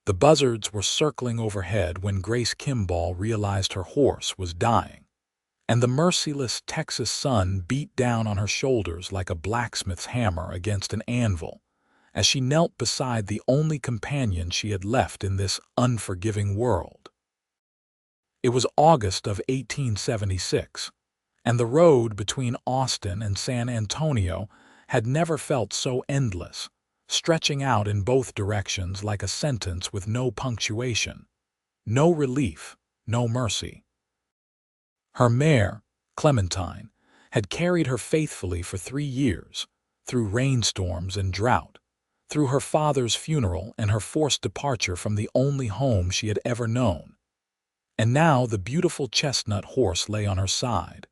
The buzzards were circling overhead when Grace Kimball realized her horse was dying, and the merciless Texas sun beat down on her shoulders like a blacksmith's hammer against an anvil as she knelt beside the only companion she had left in this unforgiving world. It was August of 1876, and the road between Austin and San Antonio had never felt so endless, stretching out in both directions like a sentence with no punctuation, no relief, no mercy. Her mare, Clementine, had carried her faithfully for 3 years, through rainstorms and drought, through her father's funeral and her forced departure from the only home she had ever known. And now the beautiful chestnut horse lay on her side,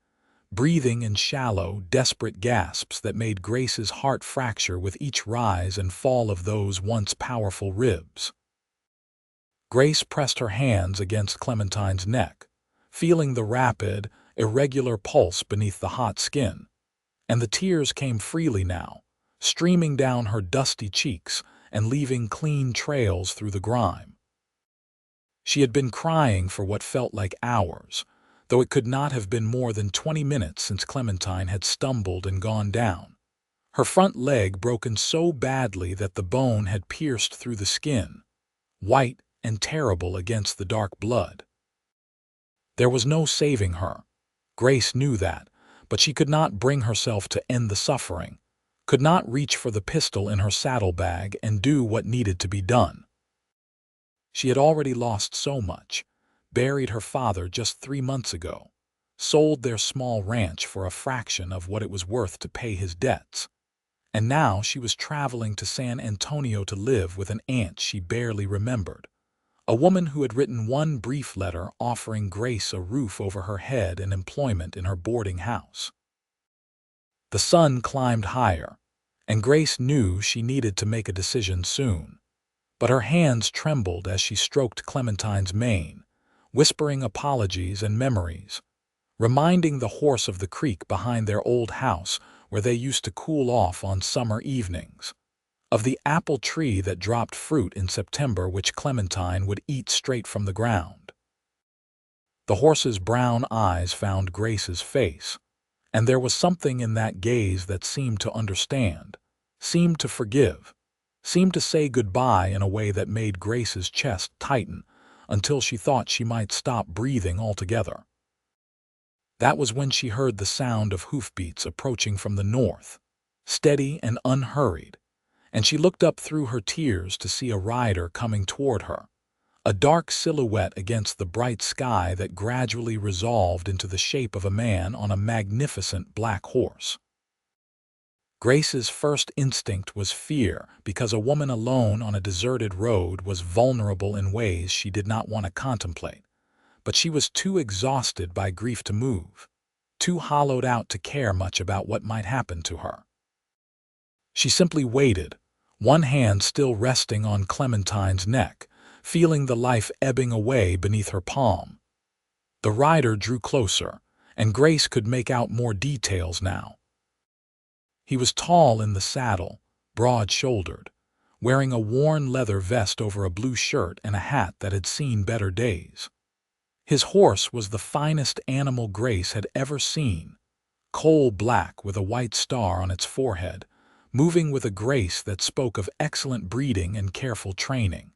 breathing in shallow, desperate gasps that made Grace's heart fracture with each rise and fall of those once powerful ribs. Grace pressed her hands against Clementine's neck, feeling the rapid, irregular pulse beneath the hot skin, and the tears came freely now, streaming down her dusty cheeks and leaving clean trails through the grime. She had been crying for what felt like hours, though it could not have been more than 20 minutes since Clementine had stumbled and gone down, her front leg broken so badly that the bone had pierced through the skin, white and terrible against the dark blood. There was no saving her. Grace knew that, but she could not bring herself to end the suffering, could not reach for the pistol in her saddlebag and do what needed to be done. She had already lost so much, buried her father just 3 months ago, sold their small ranch for a fraction of what it was worth to pay his debts, and now she was traveling to San Antonio to live with an aunt she barely remembered, a woman who had written one brief letter offering Grace a roof over her head and employment in her boarding house. The sun climbed higher, and Grace knew she needed to make a decision soon, but her hands trembled as she stroked Clementine's mane, whispering apologies and memories, reminding the horse of the creek behind their old house where they used to cool off on summer evenings, of the apple tree that dropped fruit in September which Clementine would eat straight from the ground. The horse's brown eyes found Grace's face, and there was something in that gaze that seemed to understand, seemed to forgive, seemed to say goodbye in a way that made Grace's chest tighten until she thought she might stop breathing altogether. That was when she heard the sound of hoofbeats approaching from the north, steady and unhurried, and she looked up through her tears to see a rider coming toward her, a dark silhouette against the bright sky that gradually resolved into the shape of a man on a magnificent black horse. Grace's first instinct was fear because a woman alone on a deserted road was vulnerable in ways she did not want to contemplate, but she was too exhausted by grief to move, too hollowed out to care much about what might happen to her. She simply waited, one hand still resting on Clementine's neck, feeling the life ebbing away beneath her palm. The rider drew closer, and Grace could make out more details now. He was tall in the saddle, broad-shouldered, wearing a worn leather vest over a blue shirt and a hat that had seen better days. His horse was the finest animal Grace had ever seen, coal-black with a white star on its forehead, moving with a grace that spoke of excellent breeding and careful training.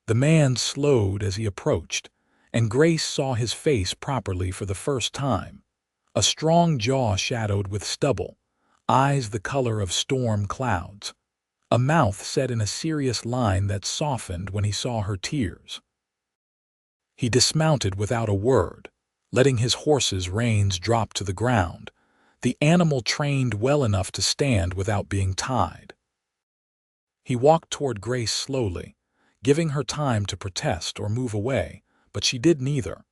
The man slowed as he approached, and Grace saw his face properly for the first time, a strong jaw shadowed with stubble, eyes the color of storm clouds, a mouth set in a serious line that softened when he saw her tears. He dismounted without a word, letting his horse's reins drop to the ground, the animal trained well enough to stand without being tied. He walked toward Grace slowly, giving her time to protest or move away, but she did neither,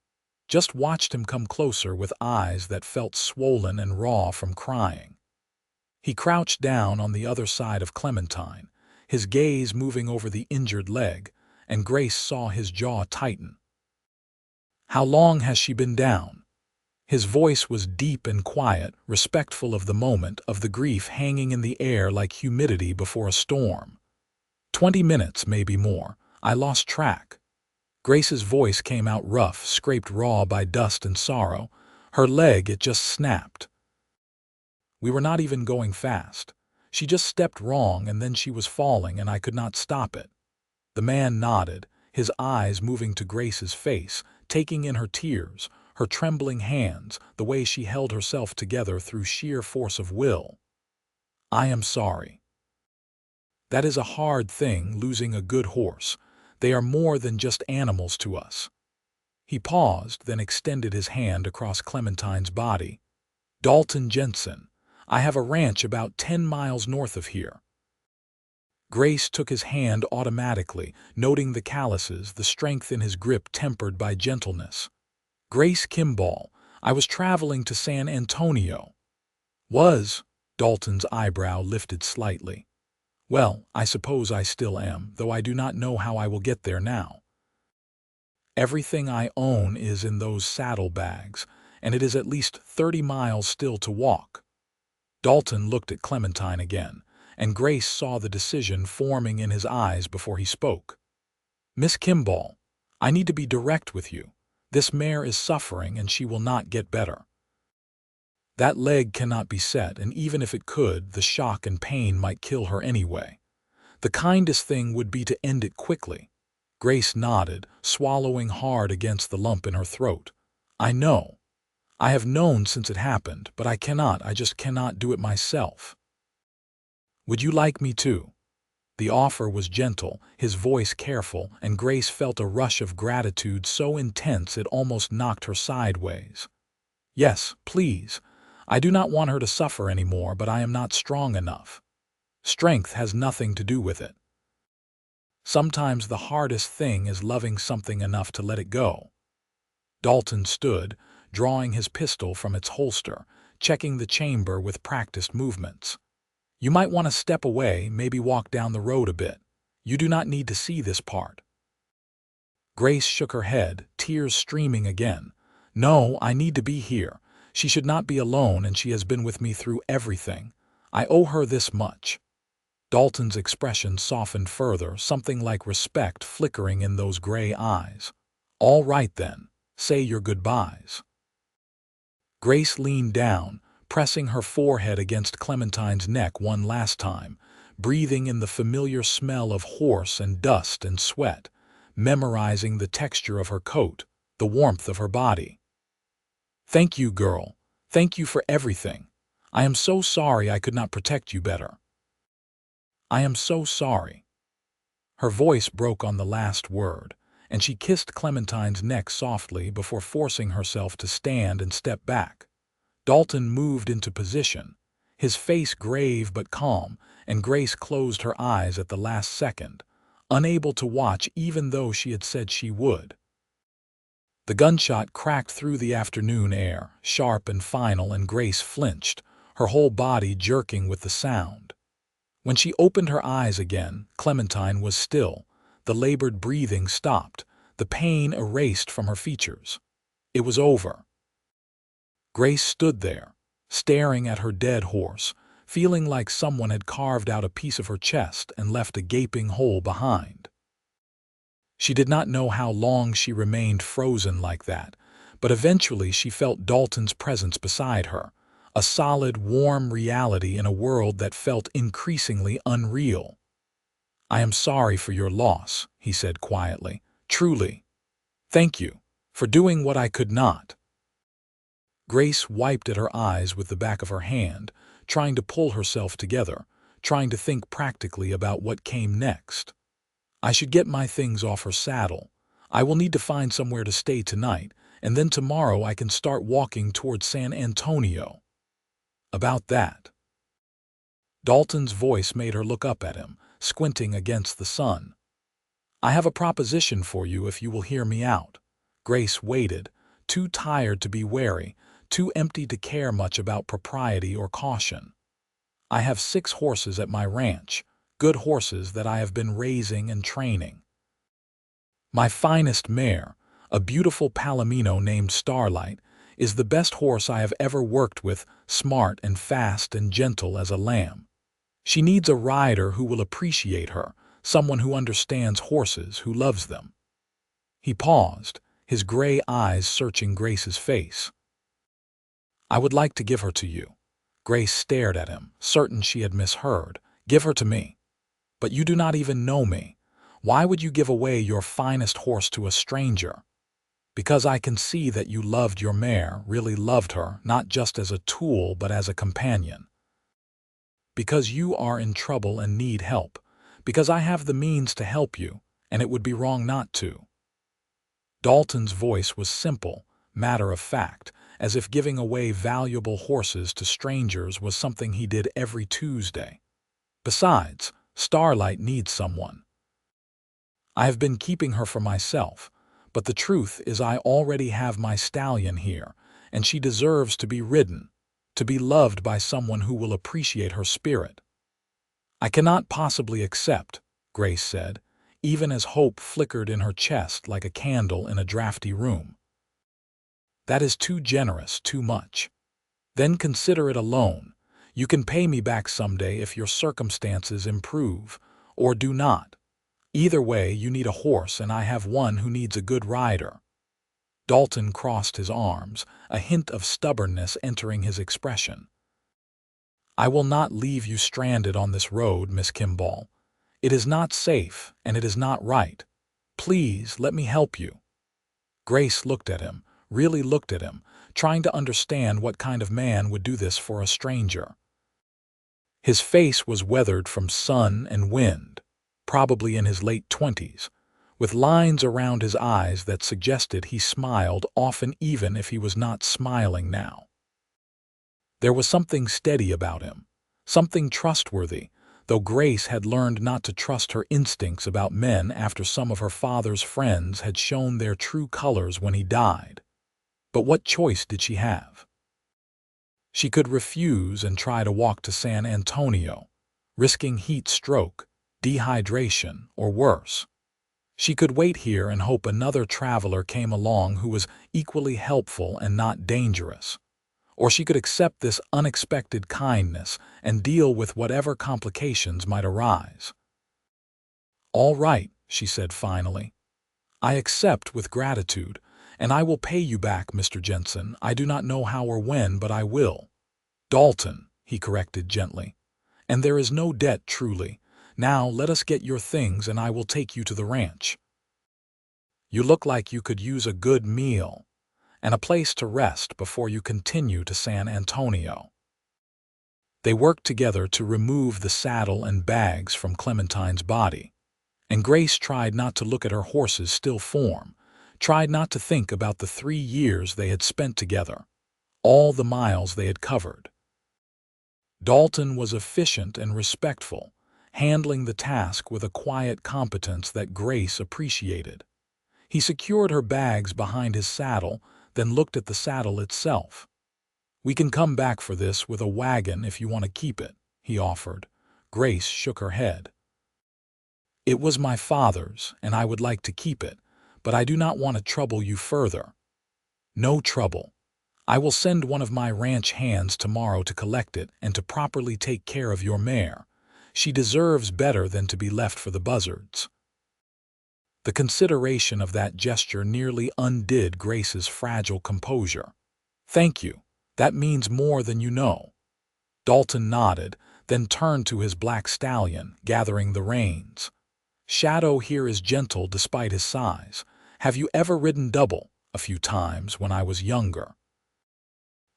just watched him come closer with eyes that felt swollen and raw from crying. He crouched down on the other side of Clementine, his gaze moving over the injured leg, and Grace saw his jaw tighten. "How long has she been down?" His voice was deep and quiet, respectful of the moment, of the grief hanging in the air like humidity before a storm. 20 minutes, maybe more. I lost track. Grace's voice came out rough, scraped raw by dust and sorrow. Her leg, it just snapped. We were not even going fast. She just stepped wrong and then she was falling and I could not stop it. The man nodded, his eyes moving to Grace's face, taking in her tears, her trembling hands, the way she held herself together through sheer force of will. I am sorry. That is a hard thing, losing a good horse. They are more than just animals to us. He paused, then extended his hand across Clementine's body. Dalton Jensen, I have a ranch about 10 miles north of here. Grace took his hand automatically, noting the calluses, the strength in his grip tempered by gentleness. Grace Kimball, I was traveling to San Antonio. Was? Dalton's eyebrow lifted slightly. Well, I suppose I still am, though I do not know how I will get there now. Everything I own is in those saddlebags, and it is at least 30 miles still to walk. Dalton looked at Clementine again, and Grace saw the decision forming in his eyes before he spoke. Miss Kimball, I need to be direct with you. This mare is suffering and she will not get better. That leg cannot be set, and even if it could, the shock and pain might kill her anyway. The kindest thing would be to end it quickly. Grace nodded, swallowing hard against the lump in her throat. I know. I have known since it happened, but I just cannot do it myself. Would you like me to? The offer was gentle, his voice careful, and Grace felt a rush of gratitude so intense it almost knocked her sideways. Yes, please. I do not want her to suffer anymore, but I am not strong enough. Strength has nothing to do with it. Sometimes the hardest thing is loving something enough to let it go. Dalton stood, drawing his pistol from its holster, checking the chamber with practiced movements. You might want to step away, maybe walk down the road a bit. You do not need to see this part. Grace shook her head, tears streaming again. No, I need to be here. She should not be alone, and she has been with me through everything. I owe her this much. Dalton's expression softened further, something like respect flickering in those gray eyes. All right then, say your goodbyes. Grace leaned down, pressing her forehead against Clementine's neck one last time, breathing in the familiar smell of horse and dust and sweat, memorizing the texture of her coat, the warmth of her body. Thank you, girl. Thank you for everything. I am so sorry I could not protect you better. I am so sorry. Her voice broke on the last word, and she kissed Clementine's neck softly before forcing herself to stand and step back. Dalton moved into position, his face grave but calm, and Grace closed her eyes at the last second, unable to watch even though she had said she would. The gunshot cracked through the afternoon air, sharp and final, and Grace flinched, her whole body jerking with the sound. When she opened her eyes again, Clementine was still. The labored breathing stopped, the pain erased from her features. It was over. Grace stood there, staring at her dead horse, feeling like someone had carved out a piece of her chest and left a gaping hole behind. She did not know how long she remained frozen like that, but eventually she felt Dalton's presence beside her, a solid, warm reality in a world that felt increasingly unreal. I am sorry for your loss, he said quietly. Truly. Thank you for doing what I could not. Grace wiped at her eyes with the back of her hand, trying to pull herself together, trying to think practically about what came next. I should get my things off her saddle. I will need to find somewhere to stay tonight, and then tomorrow I can start walking towards San Antonio. About that. Dalton's voice made her look up at him, squinting against the sun. I have a proposition for you if you will hear me out. Grace waited, too tired to be wary, too empty to care much about propriety or caution. I have 6 horses at my ranch, good horses that I have been raising and training. My finest mare, a beautiful Palomino named Starlight, is the best horse I have ever worked with, smart and fast and gentle as a lamb. She needs a rider who will appreciate her, someone who understands horses, who loves them. He paused, his gray eyes searching Grace's face. I would like to give her to you. Grace stared at him, certain she had misheard. Give her to me. But you do not even know me. Why would you give away your finest horse to a stranger? Because I can see that you loved your mare, really loved her, not just as a tool but as a companion. Because you are in trouble and need help. Because I have the means to help you, and it would be wrong not to. Dalton's voice was simple, matter-of-fact, as if giving away valuable horses to strangers was something he did every Tuesday. Besides, Starlight needs someone. I have been keeping her for myself, but the truth is I already have my stallion here, and she deserves to be ridden, to be loved by someone who will appreciate her spirit. I cannot possibly accept, Grace said, even as hope flickered in her chest like a candle in a drafty room. That is too generous, too much. Then consider it a loan. You can pay me back someday if your circumstances improve, or do not. Either way, you need a horse, and I have one who needs a good rider. Dalton crossed his arms, a hint of stubbornness entering his expression. I will not leave you stranded on this road, Miss Kimball. It is not safe, and it is not right. Please, let me help you. Grace looked at him, really looked at him, trying to understand what kind of man would do this for a stranger. His face was weathered from sun and wind, probably in his late 20s, with lines around his eyes that suggested he smiled often even if he was not smiling now. There was something steady about him, something trustworthy, though Grace had learned not to trust her instincts about men after some of her father's friends had shown their true colors when he died. But what choice did she have? She could refuse and try to walk to San Antonio, risking heat stroke, dehydration, or worse. She could wait here and hope another traveler came along who was equally helpful and not dangerous. Or she could accept this unexpected kindness and deal with whatever complications might arise. All right, she said finally. I accept with gratitude, and I will pay you back, Mr. Jensen. I do not know how or when, but I will. Dalton, he corrected gently. And there is no debt, truly. Now let us get your things and I will take you to the ranch. You look like you could use a good meal and a place to rest before you continue to San Antonio. They worked together to remove the saddle and bags from Clementine's body, and Grace tried not to look at her horse's still form, tried not to think about the 3 years they had spent together, all the miles they had covered. Dalton was efficient and respectful, handling the task with a quiet competence that Grace appreciated. He secured her bags behind his saddle, then looked at the saddle itself. We can come back for this with a wagon if you want to keep it, he offered. Grace shook her head. It was my father's, and I would like to keep it, but I do not want to trouble you further. No trouble. I will send one of my ranch hands tomorrow to collect it and to properly take care of your mare. She deserves better than to be left for the buzzards. The consideration of that gesture nearly undid Grace's fragile composure. Thank you. That means more than you know. Dalton nodded, then turned to his black stallion, gathering the reins. Shadow here is gentle despite his size. Have you ever ridden double? A few times when I was younger.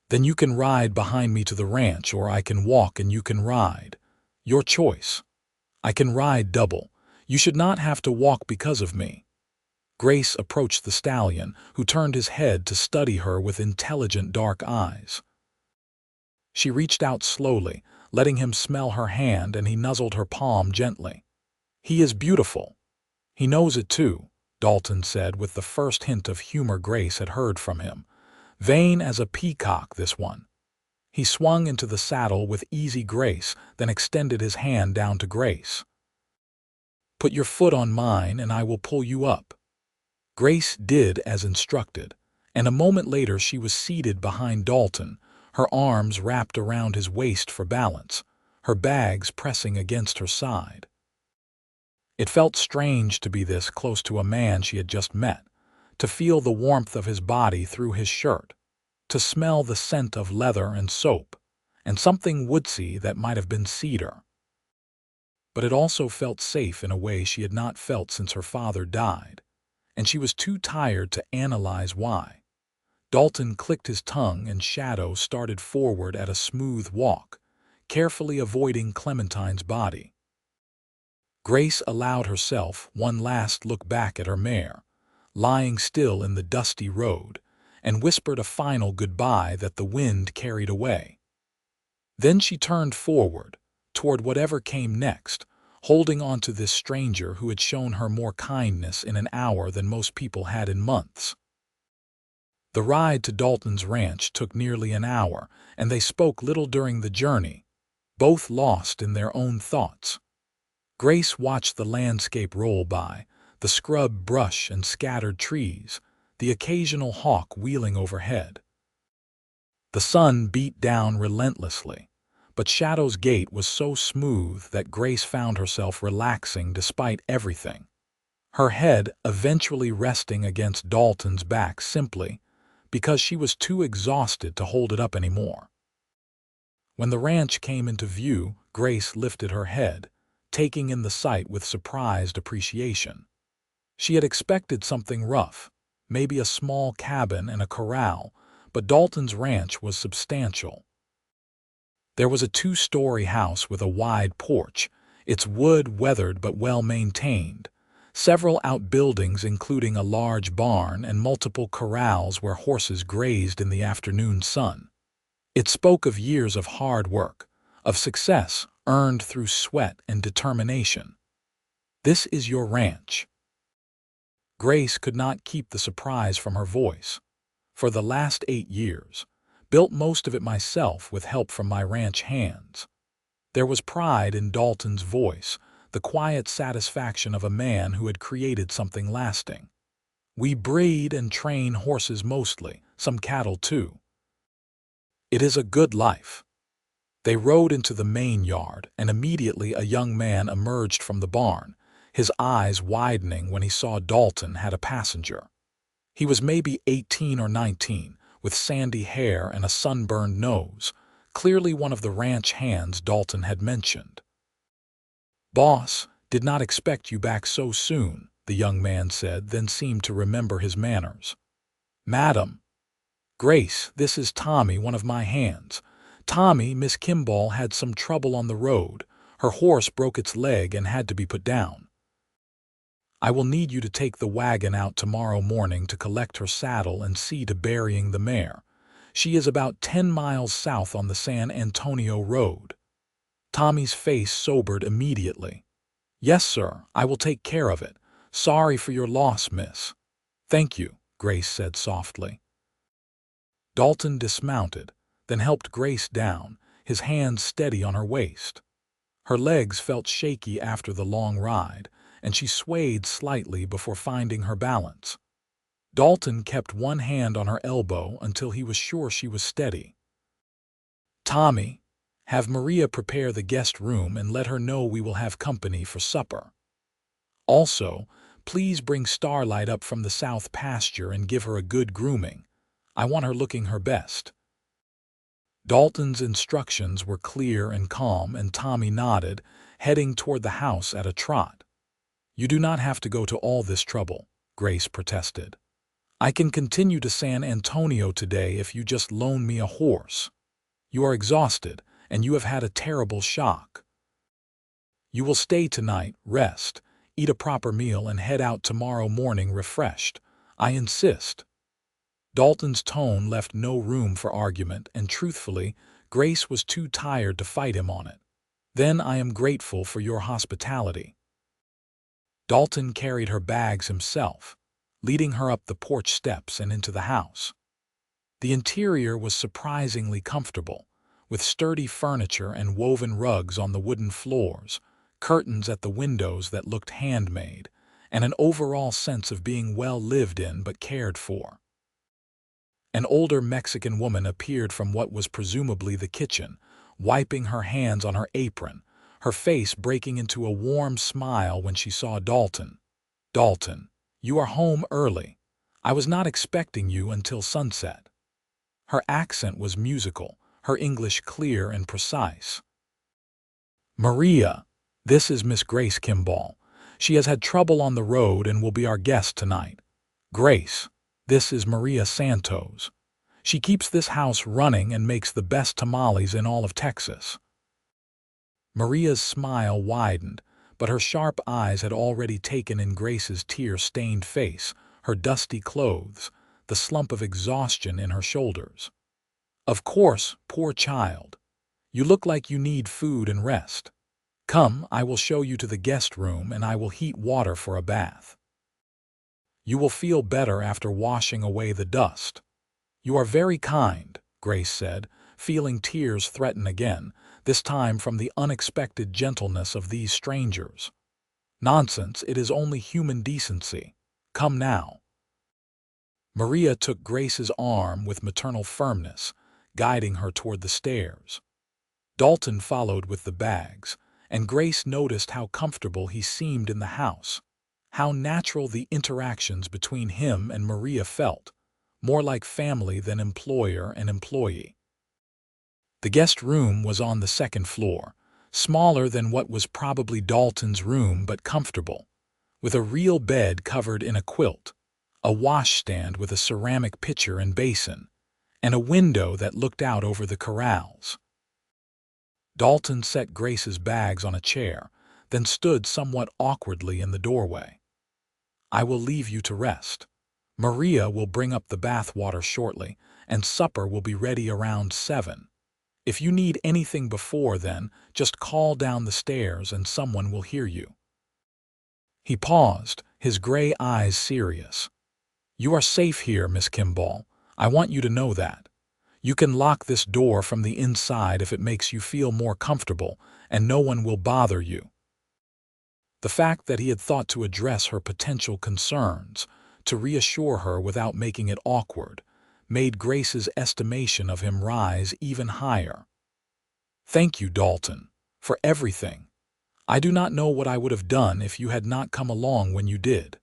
Then you can ride behind me to the ranch, or I can walk and you can ride. Your choice. I can ride double. You should not have to walk because of me. Grace approached the stallion, who turned his head to study her with intelligent dark eyes. She reached out slowly, letting him smell her hand, and he nuzzled her palm gently. He is beautiful. He knows it too, Dalton said with the first hint of humor Grace had heard from him. Vain as a peacock, this one. He swung into the saddle with easy grace, then extended his hand down to Grace. Put your foot on mine and I will pull you up. Grace did as instructed, and a moment later she was seated behind Dalton, her arms wrapped around his waist for balance, her bags pressing against her side. It felt strange to be this close to a man she had just met, to feel the warmth of his body through his shirt, to smell the scent of leather and soap, and something woodsy that might have been cedar. But it also felt safe in a way she had not felt since her father died, and she was too tired to analyze why. Dalton clicked his tongue and Shadow started forward at a smooth walk, carefully avoiding Clementine's body. Grace allowed herself one last look back at her mare, lying still in the dusty road, and whispered a final goodbye that the wind carried away. Then she turned forward, toward whatever came next, holding on to this stranger who had shown her more kindness in an hour than most people had in months. The ride to Dalton's ranch took nearly an hour, and they spoke little during the journey, both lost in their own thoughts. Grace watched the landscape roll by, the scrub brush and scattered trees, the occasional hawk wheeling overhead. The sun beat down relentlessly, but Shadow's gait was so smooth that Grace found herself relaxing despite everything, her head eventually resting against Dalton's back simply because she was too exhausted to hold it up anymore. When the ranch came into view, Grace lifted her head, taking in the sight with surprised appreciation. She had expected something rough, maybe a small cabin and a corral, but Dalton's ranch was substantial. There was a two-story house with a wide porch, its wood weathered but well-maintained, several outbuildings including a large barn and multiple corrals where horses grazed in the afternoon sun. It spoke of years of hard work, of success earned through sweat and determination. "This is your ranch." Grace could not keep the surprise from her voice. "For the last 8 years. Built most of it myself with help from my ranch hands." There was pride in Dalton's voice, the quiet satisfaction of a man who had created something lasting. "We breed and train horses mostly, some cattle too. It is a good life." They rode into the main yard, and immediately a young man emerged from the barn, his eyes widening when he saw Dalton had a passenger. He was maybe 18 or 19, with sandy hair and a sunburned nose, clearly one of the ranch hands Dalton had mentioned. "Boss, did not expect you back so soon," the young man said, then seemed to remember his manners. "Madam." "Grace, this is Tommy, one of my hands. Tommy, Miss Kimball had some trouble on the road. Her horse broke its leg and had to be put down. I will need you to take the wagon out tomorrow morning to collect her saddle and see to burying the mare. She is about 10 miles south on the San Antonio Road." Tommy's face sobered immediately. "Yes, sir, I will take care of it. Sorry for your loss, miss." "Thank you," Grace said softly. Dalton dismounted, then helped Grace down, his hands steady on her waist. Her legs felt shaky after the long ride, and she swayed slightly before finding her balance. Dalton kept one hand on her elbow until he was sure she was steady. "Tommy, have Maria prepare the guest room and let her know we will have company for supper. Also, please bring Starlight up from the south pasture and give her a good grooming. I want her looking her best." Dalton's instructions were clear and calm, and Tommy nodded, heading toward the house at a trot. "You do not have to go to all this trouble," Grace protested. "I can continue to San Antonio today if you just loan me a horse. You are exhausted, and you have had a terrible shock. You will stay tonight, rest, eat a proper meal, and head out tomorrow morning refreshed. I insist." Dalton's tone left no room for argument, and truthfully, Grace was too tired to fight him on it. "Then I am grateful for your hospitality." Dalton carried her bags himself, leading her up the porch steps and into the house. The interior was surprisingly comfortable, with sturdy furniture and woven rugs on the wooden floors, curtains at the windows that looked handmade, and an overall sense of being well lived in but cared for. An older Mexican woman appeared from what was presumably the kitchen, wiping her hands on her apron, her face breaking into a warm smile when she saw Dalton. "Dalton, you are home early. I was not expecting you until sunset." Her accent was musical, her English clear and precise. "Maria, this is Miss Grace Kimball. She has had trouble on the road and will be our guest tonight. Grace, this is Maria Santos. She keeps this house running and makes the best tamales in all of Texas." Maria's smile widened, but her sharp eyes had already taken in Grace's tear-stained face, her dusty clothes, the slump of exhaustion in her shoulders. "Of course, poor child. You look like you need food and rest. Come, I will show you to the guest room and I will heat water for a bath. You will feel better after washing away the dust." "You are very kind," Grace said, feeling tears threaten again, this time from the unexpected gentleness of these strangers. "Nonsense, it is only human decency. Come now." Maria took Grace's arm with maternal firmness, guiding her toward the stairs. Dalton followed with the bags, and Grace noticed how comfortable he seemed in the house, how natural the interactions between him and Maria felt, more like family than employer and employee. The guest room was on the second floor, smaller than what was probably Dalton's room but comfortable, with a real bed covered in a quilt, a washstand with a ceramic pitcher and basin, and a window that looked out over the corrals. Dalton set Grace's bags on a chair, then stood somewhat awkwardly in the doorway. "I will leave you to rest. Maria will bring up the bath water shortly, and supper will be ready around 7. If you need anything before then, just call down the stairs and someone will hear you." He paused, his gray eyes serious. "You are safe here, Miss Kimball. I want you to know that. You can lock this door from the inside if it makes you feel more comfortable, and no one will bother you." The fact that he had thought to address her potential concerns, to reassure her without making it awkward, made Grace's estimation of him rise even higher. "Thank you, Dalton, for everything. I do not know what I would have done if you had not come along when you did.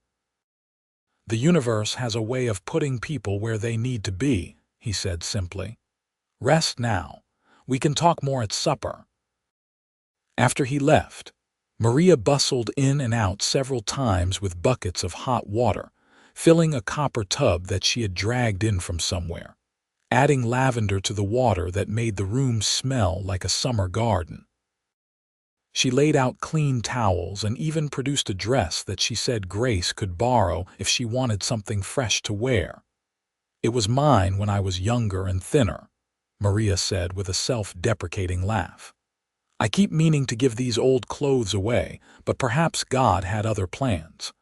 The universe has a way of putting people where they need to be," he said simply. "Rest now. We can talk more at supper." After he left, Maria bustled in and out several times with buckets of hot water, filling a copper tub that she had dragged in from somewhere, adding lavender to the water that made the room smell like a summer garden. She laid out clean towels and even produced a dress that she said Grace could borrow if she wanted something fresh to wear. "It was mine when I was younger and thinner," Maria said with a self-deprecating laugh. "I keep meaning to give these old clothes away, but perhaps God had other plans."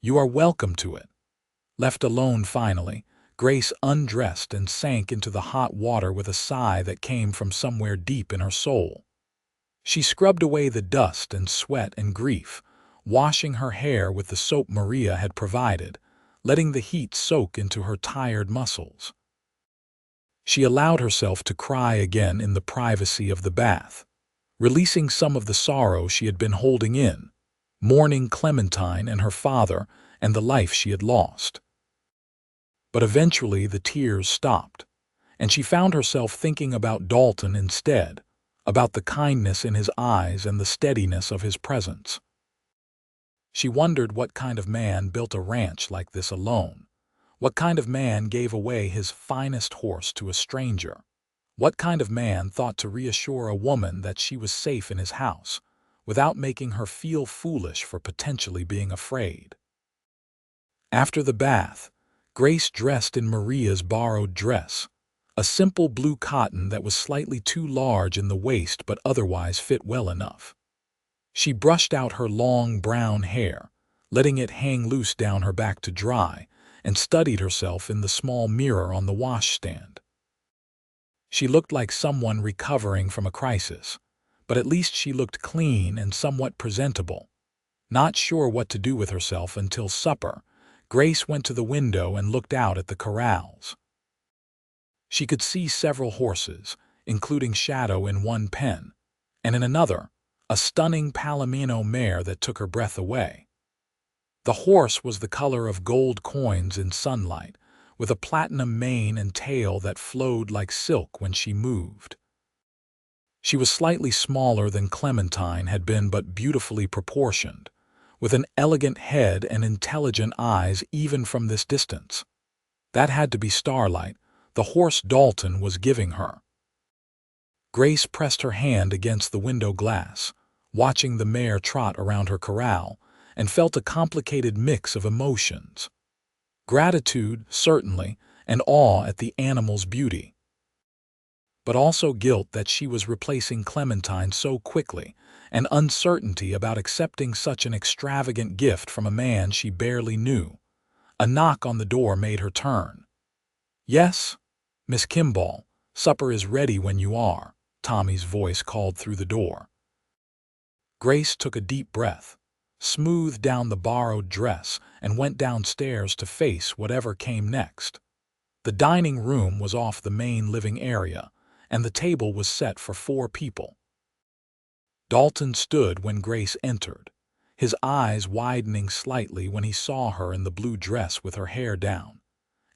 "You are welcome to it." Left alone finally, Grace undressed and sank into the hot water with a sigh that came from somewhere deep in her soul. She scrubbed away the dust and sweat and grief, washing her hair with the soap Maria had provided, letting the heat soak into her tired muscles. She allowed herself to cry again in the privacy of the bath, releasing some of the sorrow she had been holding in, mourning Clementine and her father and the life she had lost. But eventually the tears stopped, and she found herself thinking about Dalton instead, about the kindness in his eyes and the steadiness of his presence. She wondered what kind of man built a ranch like this alone. What kind of man gave away his finest horse to a stranger? What kind of man thought to reassure a woman that she was safe in his house, without making her feel foolish for potentially being afraid? After the bath, Grace dressed in Maria's borrowed dress, a simple blue cotton that was slightly too large in the waist but otherwise fit well enough. She brushed out her long brown hair, letting it hang loose down her back to dry, and studied herself in the small mirror on the washstand. She looked like someone recovering from a crisis, but at least she looked clean and somewhat presentable. Not sure what to do with herself until supper, Grace went to the window and looked out at the corrals. She could see several horses, including Shadow in one pen, and in another, a stunning Palomino mare that took her breath away. The horse was the color of gold coins in sunlight, with a platinum mane and tail that flowed like silk when she moved. She was slightly smaller than Clementine had been, but beautifully proportioned, with an elegant head and intelligent eyes even from this distance. That had to be Starlight, the horse Dalton was giving her. Grace pressed her hand against the window glass, watching the mare trot around her corral, and felt a complicated mix of emotions. Gratitude, certainly, and awe at the animal's beauty. But also guilt that she was replacing Clementine so quickly, and uncertainty about accepting such an extravagant gift from a man she barely knew. A knock on the door made her turn. "Yes, Miss Kimball, supper is ready when you are," Tommy's voice called through the door. Grace took a deep breath, smoothed down the borrowed dress, and went downstairs to face whatever came next. The dining room was off the main living area, and the table was set for 4 people. Dalton stood when Grace entered, his eyes widening slightly when he saw her in the blue dress with her hair down,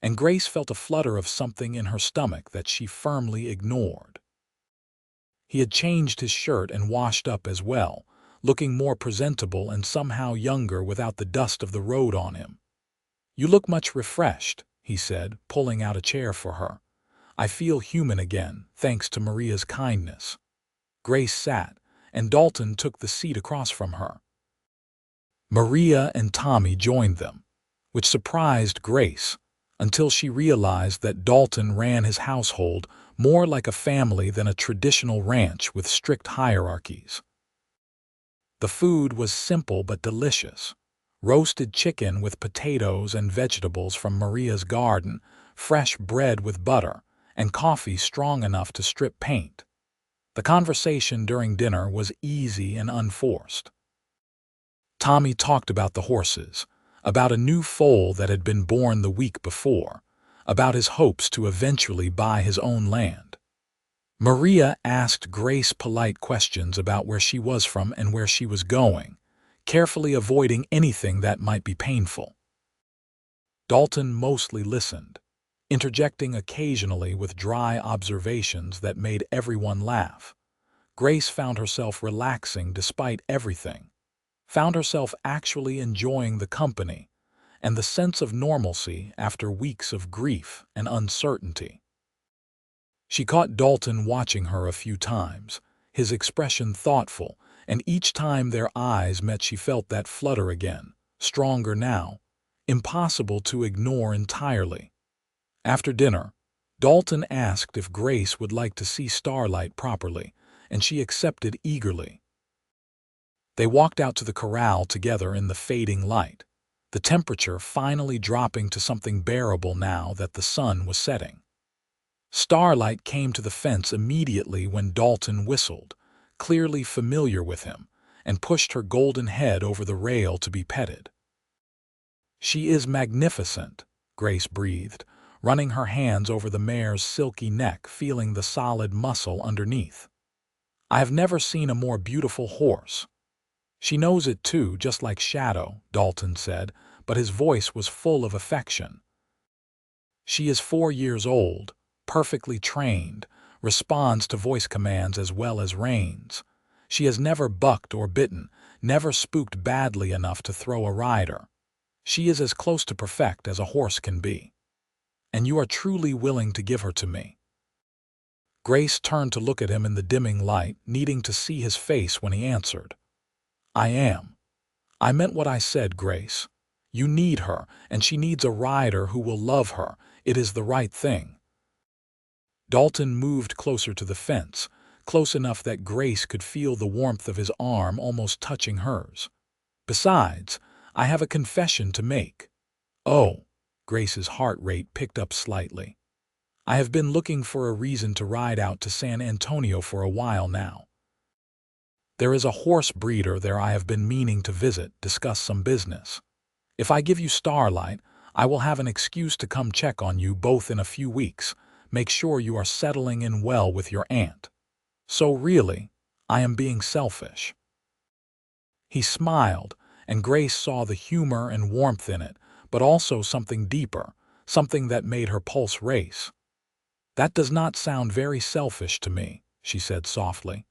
and Grace felt a flutter of something in her stomach that she firmly ignored. He had changed his shirt and washed up as well, looking more presentable and somehow younger without the dust of the road on him. "You look much refreshed," he said, pulling out a chair for her. "I feel human again, thanks to Maria's kindness." Grace sat, and Dalton took the seat across from her. Maria and Tommy joined them, which surprised Grace, until she realized that Dalton ran his household more like a family than a traditional ranch with strict hierarchies. The food was simple but delicious. Roasted chicken with potatoes and vegetables from Maria's garden, fresh bread with butter, and coffee strong enough to strip paint. The conversation during dinner was easy and unforced. Tommy talked about the horses, about a new foal that had been born the week before, about his hopes to eventually buy his own land. Maria asked Grace polite questions about where she was from and where she was going, carefully avoiding anything that might be painful. Dalton mostly listened, interjecting occasionally with dry observations that made everyone laugh. Grace found herself relaxing despite everything, found herself actually enjoying the company and the sense of normalcy after weeks of grief and uncertainty. She caught Dalton watching her a few times, his expression thoughtful, and each time their eyes met she felt that flutter again, stronger now, impossible to ignore entirely. After dinner, Dalton asked if Grace would like to see Starlight properly, and she accepted eagerly. They walked out to the corral together in the fading light, the temperature finally dropping to something bearable now that the sun was setting. Starlight came to the fence immediately when Dalton whistled, clearly familiar with him, and pushed her golden head over the rail to be petted. "She is magnificent," Grace breathed, running her hands over the mare's silky neck, feeling the solid muscle underneath. "I have never seen a more beautiful horse." "She knows it too, just like Shadow," Dalton said, but his voice was full of affection. "She is 4 years old, perfectly trained, responds to voice commands as well as reins. She has never bucked or bitten, never spooked badly enough to throw a rider. She is as close to perfect as a horse can be. And you are truly willing to give her to me?" Grace turned to look at him in the dimming light, needing to see his face when he answered. "I am. I meant what I said, Grace. You need her, and she needs a rider who will love her. It is the right thing." Dalton moved closer to the fence, close enough that Grace could feel the warmth of his arm almost touching hers. "Besides, I have a confession to make." "Oh," Grace's heart rate picked up slightly. "I have been looking for a reason to ride out to San Antonio for a while now. There is a horse breeder there I have been meaning to visit, discuss some business. If I give you Starlight, I will have an excuse to come check on you both in a few weeks, make sure you are settling in well with your aunt. So really, I am being selfish." He smiled, and Grace saw the humor and warmth in it, but also something deeper, something that made her pulse race. "That does not sound very selfish to me," she said softly.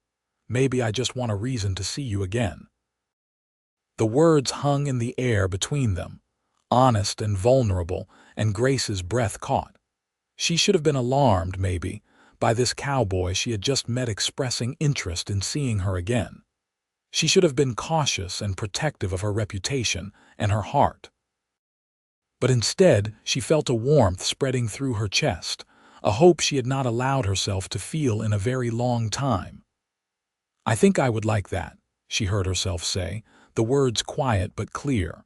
"Maybe I just want a reason to see you again." The words hung in the air between them, honest and vulnerable, and Grace's breath caught. She should have been alarmed, maybe, by this cowboy she had just met expressing interest in seeing her again. She should have been cautious and protective of her reputation and her heart. But instead, she felt a warmth spreading through her chest, a hope she had not allowed herself to feel in a very long time. "I think I would like that," she heard herself say, the words quiet but clear.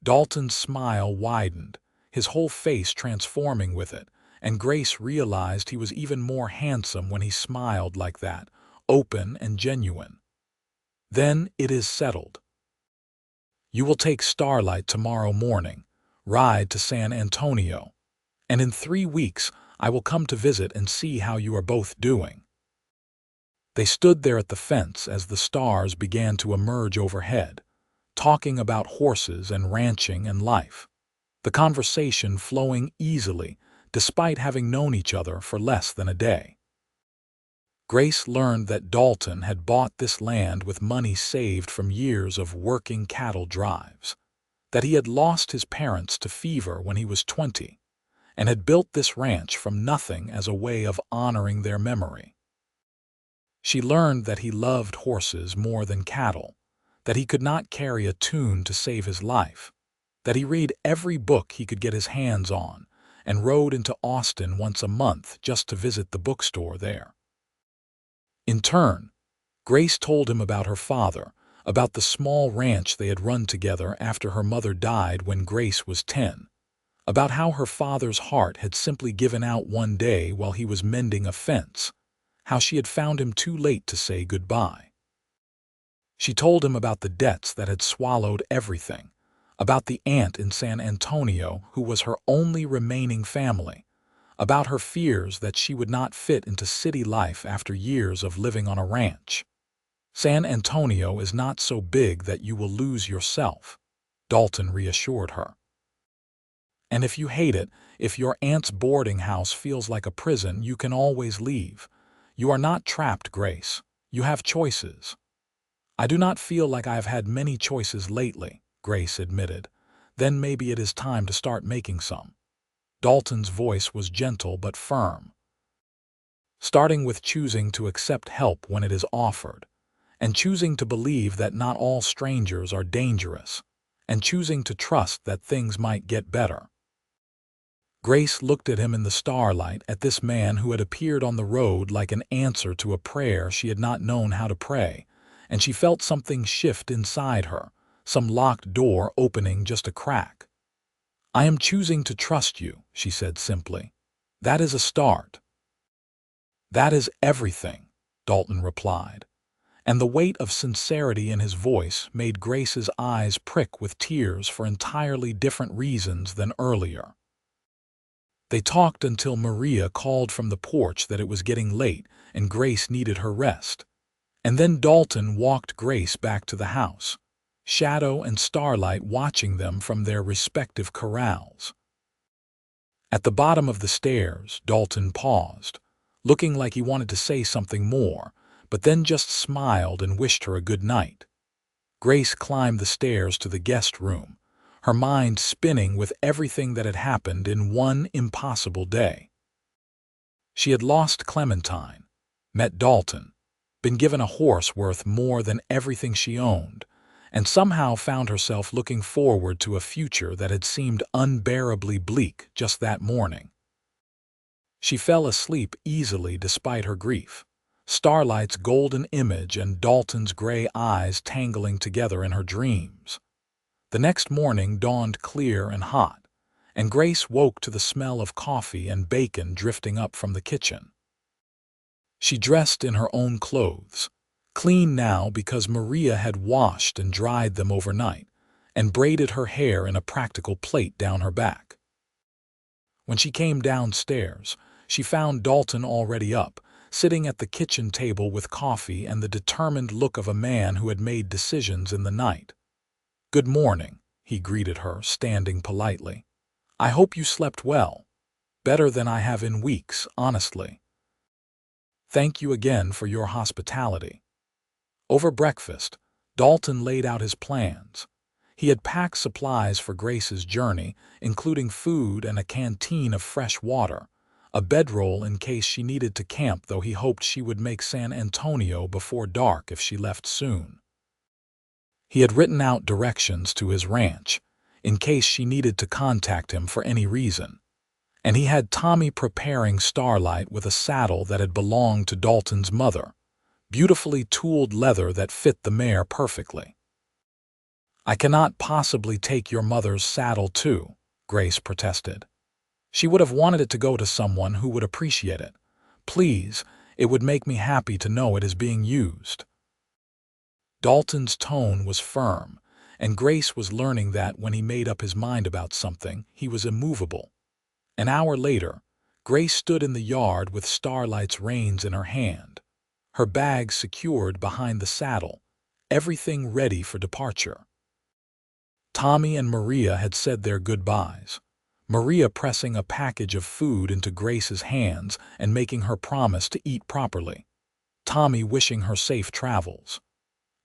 Dalton's smile widened, his whole face transforming with it, and Grace realized he was even more handsome when he smiled like that, open and genuine. "Then it is settled. You will take Starlight tomorrow morning, ride to San Antonio, and in 3 weeks I will come to visit and see how you are both doing." They stood there at the fence as the stars began to emerge overhead, talking about horses and ranching and life, the conversation flowing easily despite having known each other for less than a day. Grace learned that Dalton had bought this land with money saved from years of working cattle drives, that he had lost his parents to fever when he was 20, and had built this ranch from nothing as a way of honoring their memory. She learned that he loved horses more than cattle, that he could not carry a tune to save his life, that he read every book he could get his hands on, and rode into Austin once a month just to visit the bookstore there. In turn, Grace told him about her father, about the small ranch they had run together after her mother died when Grace was 10, about how her father's heart had simply given out one day while he was mending a fence, how she had found him too late to say goodbye. She told him about the debts that had swallowed everything, about the aunt in San Antonio who was her only remaining family, about her fears that she would not fit into city life after years of living on a ranch. "San Antonio is not so big that you will lose yourself," Dalton reassured her. "And if you hate it, if your aunt's boarding house feels like a prison, you can always leave. You are not trapped, Grace. You have choices." "I do not feel like I have had many choices lately," Grace admitted. "Then maybe it is time to start making some." Dalton's voice was gentle but firm. "Starting with choosing to accept help when it is offered, and choosing to believe that not all strangers are dangerous, and choosing to trust that things might get better." Grace looked at him in the starlight, at this man who had appeared on the road like an answer to a prayer she had not known how to pray, and she felt something shift inside her, some locked door opening just a crack. "I am choosing to trust you," she said simply. "That is a start." "That is everything," Dalton replied, and the weight of sincerity in his voice made Grace's eyes prick with tears for entirely different reasons than earlier. They talked until Maria called from the porch that it was getting late and Grace needed her rest, and then Dalton walked Grace back to the house, Shadow and Starlight watching them from their respective corrals. At the bottom of the stairs, Dalton paused, looking like he wanted to say something more, but then just smiled and wished her a good night. Grace climbed the stairs to the guest room, her mind spinning with everything that had happened in one impossible day. She had lost Clementine, met Dalton, been given a horse worth more than everything she owned, and somehow found herself looking forward to a future that had seemed unbearably bleak just that morning. She fell asleep easily despite her grief, Starlight's golden image and Dalton's gray eyes tangling together in her dreams. The next morning dawned clear and hot, and Grace woke to the smell of coffee and bacon drifting up from the kitchen. She dressed in her own clothes, clean now because Maria had washed and dried them overnight, and braided her hair in a practical plait down her back. When she came downstairs, she found Dalton already up, sitting at the kitchen table with coffee and the determined look of a man who had made decisions in the night. "Good morning," he greeted her, standing politely. "I hope you slept well. Better than I have in weeks, honestly. Thank you again for your hospitality." Over breakfast, Dalton laid out his plans. He had packed supplies for Grace's journey, including food and a canteen of fresh water, a bedroll in case she needed to camp, though he hoped she would make San Antonio before dark if she left soon. He had written out directions to his ranch, in case she needed to contact him for any reason, and he had Tommy preparing Starlight with a saddle that had belonged to Dalton's mother, beautifully tooled leather that fit the mare perfectly. "I cannot possibly take your mother's saddle too," Grace protested. "She would have wanted it to go to someone who would appreciate it. Please, it would make me happy to know it is being used." Dalton's tone was firm, and Grace was learning that when he made up his mind about something, he was immovable. An hour later, Grace stood in the yard with Starlight's reins in her hand, her bag secured behind the saddle, everything ready for departure. Tommy and Maria had said their goodbyes, Maria pressing a package of food into Grace's hands and making her promise to eat properly, Tommy wishing her safe travels.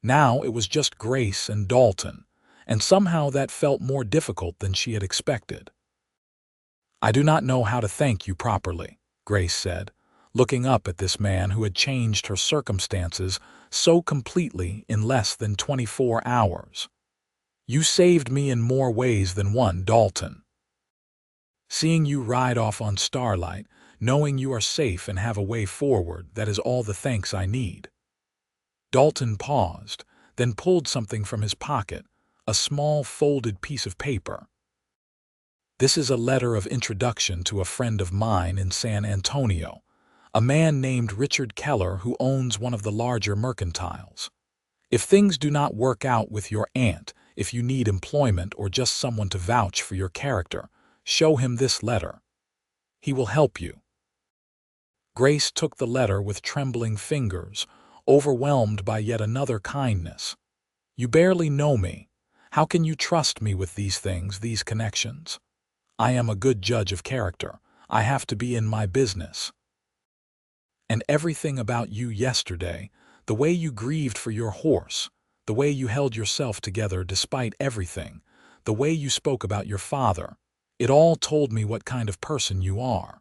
Now it was just Grace and Dalton, and somehow that felt more difficult than she had expected. "I do not know how to thank you properly," Grace said, looking up at this man who had changed her circumstances so completely in less than 24 hours. "You saved me in more ways than one, Dalton. Seeing you ride off on Starlight, knowing you are safe and have a way forward, that is all the thanks I need." Dalton paused, then pulled something from his pocket, a small folded piece of paper. "This is a letter of introduction to a friend of mine in San Antonio, a man named Richard Keller who owns one of the larger mercantiles. If things do not work out with your aunt, if you need employment or just someone to vouch for your character, show him this letter. He will help you." Grace took the letter with trembling fingers, overwhelmed by yet another kindness. "You barely know me. How can you trust me with these things, these connections? I am a good judge of character. I have to be in my business. And everything about you yesterday, the way you grieved for your horse, the way you held yourself together despite everything, the way you spoke about your father, it all told me what kind of person you are."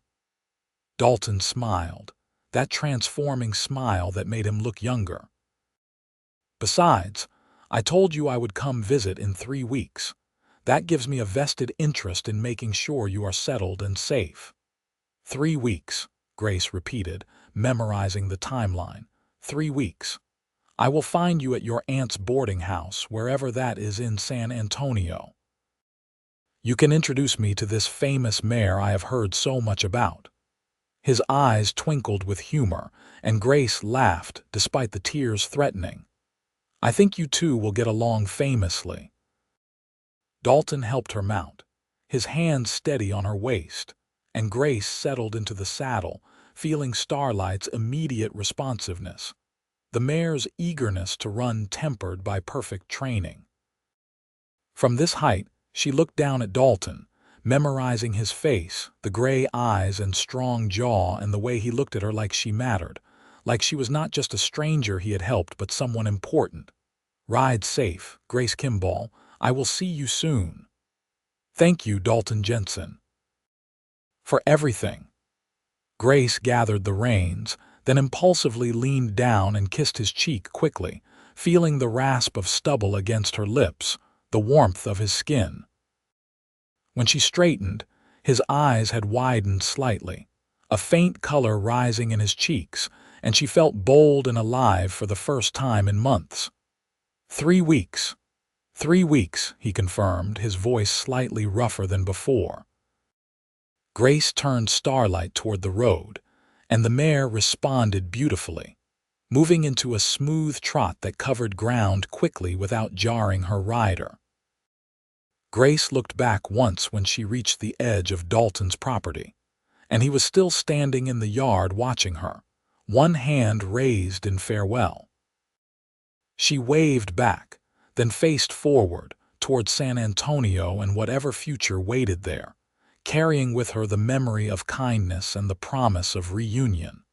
Dalton smiled, that transforming smile that made him look younger. "Besides, I told you I would come visit in 3 weeks. That gives me a vested interest in making sure you are settled and safe." 3 weeks, Grace repeated, memorizing the timeline. 3 weeks. "I will find you at your aunt's boarding house, wherever that is in San Antonio. You can introduce me to this famous mare I have heard so much about." His eyes twinkled with humor, and Grace laughed despite the tears threatening. "I think you two will get along famously." Dalton helped her mount, his hand steady on her waist, and Grace settled into the saddle, feeling Starlight's immediate responsiveness, the mare's eagerness to run tempered by perfect training. From this height, she looked down at Dalton, memorizing his face, the gray eyes and strong jaw, and the way he looked at her like she mattered, like she was not just a stranger he had helped but someone important. "Ride safe, Grace Kimball. I will see you soon." "Thank you, Dalton Jensen, for everything." Grace gathered the reins, then impulsively leaned down and kissed his cheek quickly, feeling the rasp of stubble against her lips, the warmth of his skin. When she straightened, his eyes had widened slightly, a faint color rising in his cheeks, and she felt bold and alive for the first time in months. 3 weeks. 3 weeks, he confirmed, his voice slightly rougher than before. Grace turned Starlight toward the road, and the mare responded beautifully, moving into a smooth trot that covered ground quickly without jarring her rider. Grace looked back once when she reached the edge of Dalton's property, and he was still standing in the yard watching her, one hand raised in farewell. She waved back, then faced forward toward San Antonio and whatever future waited there, carrying with her the memory of kindness and the promise of reunion.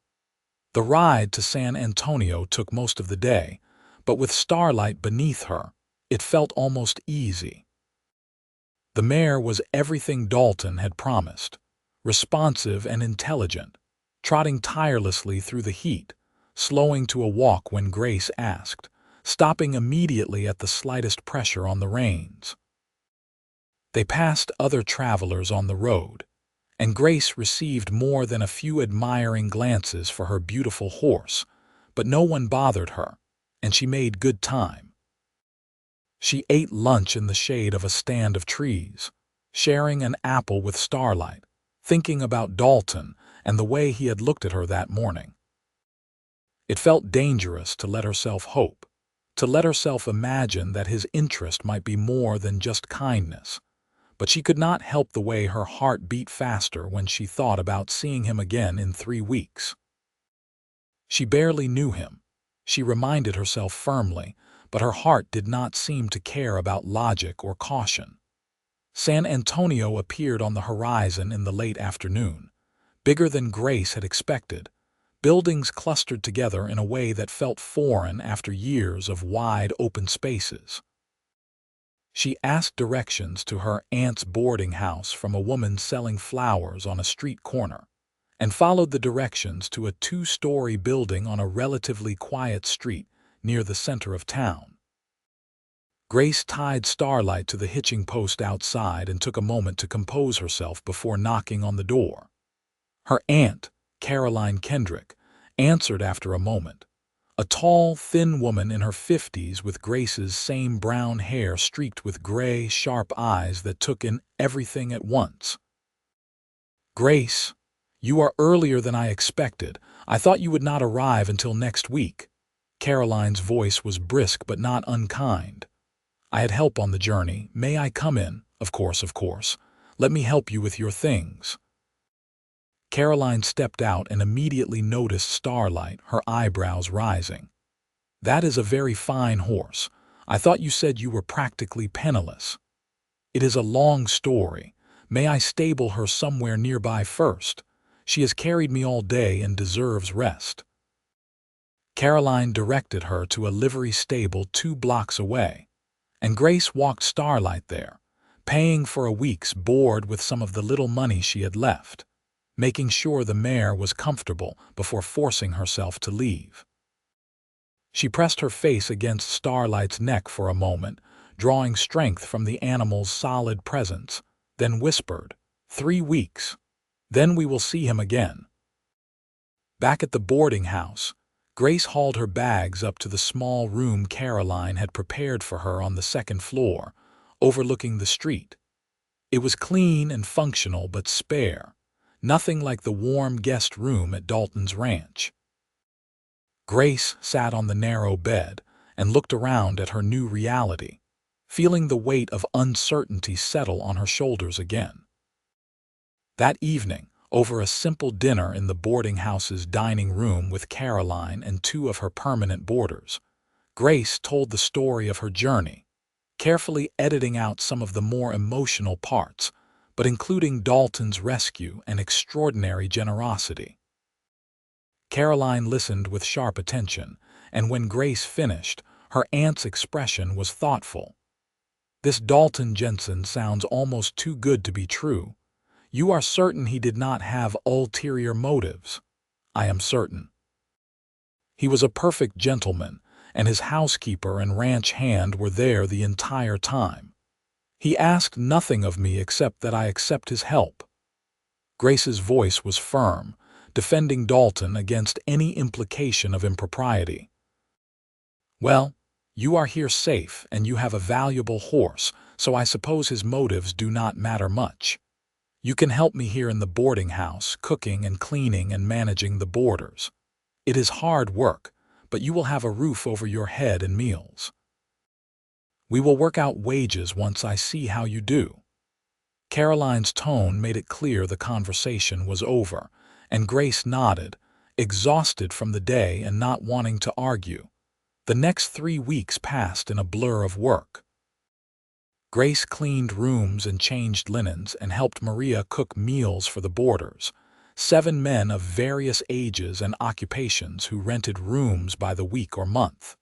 The ride to San Antonio took most of the day, but with starlight beneath her, it felt almost easy. The mare was everything Dalton had promised, responsive and intelligent, trotting tirelessly through the heat, slowing to a walk when Grace asked, stopping immediately at the slightest pressure on the reins. They passed other travelers on the road, and Grace received more than a few admiring glances for her beautiful horse, but no one bothered her, and she made good time. She ate lunch in the shade of a stand of trees, sharing an apple with Starlight, thinking about Dalton and the way he had looked at her that morning. It felt dangerous to let herself hope, to let herself imagine that his interest might be more than just kindness, but she could not help the way her heart beat faster when she thought about seeing him again in 3 weeks. She barely knew him, she reminded herself firmly, but her heart did not seem to care about logic or caution. San Antonio appeared on the horizon in the late afternoon, bigger than Grace had expected. Buildings clustered together in a way that felt foreign after years of wide open spaces. She asked directions to her aunt's boarding house from a woman selling flowers on a street corner, and followed the directions to a 2-story building on a relatively quiet street near the center of town. Grace tied Starlight to the hitching post outside and took a moment to compose herself before knocking on the door. Her aunt, Caroline Kendrick, answered after a moment, a tall, thin woman in her 50s with Grace's same brown hair streaked with gray, sharp eyes that took in everything at once. "Grace, you are earlier than I expected. I thought you would not arrive until next week." Caroline's voice was brisk but not unkind. "I had help on the journey. May I come in?" Of course. Let me help you with your things." Caroline stepped out and immediately noticed Starlight, her eyebrows rising. "That is a very fine horse. I thought you said you were practically penniless." "It is a long story. May I stable her somewhere nearby first? She has carried me all day and deserves rest." Caroline directed her to a livery stable 2 blocks away, and Grace walked Starlight there, paying for a week's board with some of the little money she had left, making sure the mare was comfortable before forcing herself to leave. She pressed her face against Starlight's neck for a moment, drawing strength from the animal's solid presence, then whispered, 3 weeks. Then we will see him again." Back at the boarding house, Grace hauled her bags up to the small room Caroline had prepared for her on the 2nd floor, overlooking the street. It was clean and functional but spare, nothing like the warm guest room at Dalton's ranch. Grace sat on the narrow bed and looked around at her new reality, feeling the weight of uncertainty settle on her shoulders again. That evening, over a simple dinner in the boarding house's dining room with Caroline and 2 of her permanent boarders, Grace told the story of her journey, carefully editing out some of the more emotional parts, but including Dalton's rescue and extraordinary generosity. Caroline listened with sharp attention, and when Grace finished, her aunt's expression was thoughtful. "This Dalton Jensen sounds almost too good to be true. You are certain he did not have ulterior motives?" "I am certain. He was a perfect gentleman, and his housekeeper and ranch hand were there the entire time. He asked nothing of me except that I accept his help." Grace's voice was firm, defending Dalton against any implication of impropriety. "Well, you are here safe and you have a valuable horse, so I suppose his motives do not matter much. You can help me here in the boarding house, cooking and cleaning and managing the boarders. It is hard work, but you will have a roof over your head and meals. We will work out wages once I see how you do." Caroline's tone made it clear the conversation was over, and Grace nodded, exhausted from the day and not wanting to argue. The next 3 weeks passed in a blur of work. Grace cleaned rooms and changed linens and helped Maria cook meals for the boarders, 7 men of various ages and occupations who rented rooms by the week or month.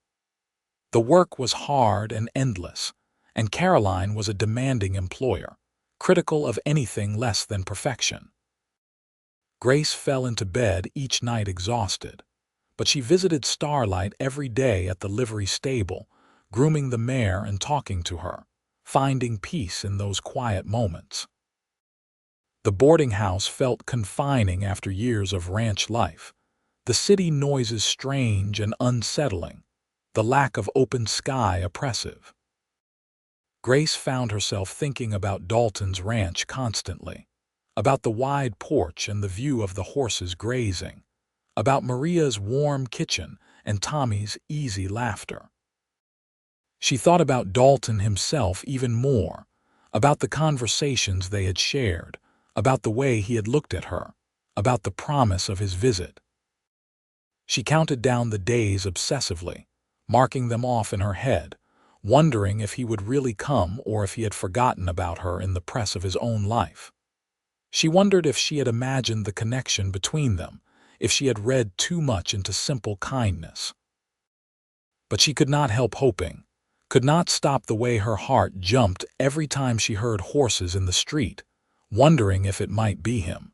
The work was hard and endless, and Caroline was a demanding employer, critical of anything less than perfection. Grace fell into bed each night exhausted, but she visited Starlight every day at the livery stable, grooming the mare and talking to her, finding peace in those quiet moments. The boarding house felt confining after years of ranch life, the city noises strange and unsettling, the lack of open sky oppressive. Grace found herself thinking about Dalton's ranch constantly, about the wide porch and the view of the horses grazing, about Maria's warm kitchen and Tommy's easy laughter. She thought about Dalton himself even more, about the conversations they had shared, about the way he had looked at her, about the promise of his visit. She counted down the days obsessively, marking them off in her head, wondering if he would really come or if he had forgotten about her in the press of his own life. She wondered if she had imagined the connection between them, if she had read too much into simple kindness. But she could not help hoping, could not stop the way her heart jumped every time she heard horses in the street, wondering if it might be him.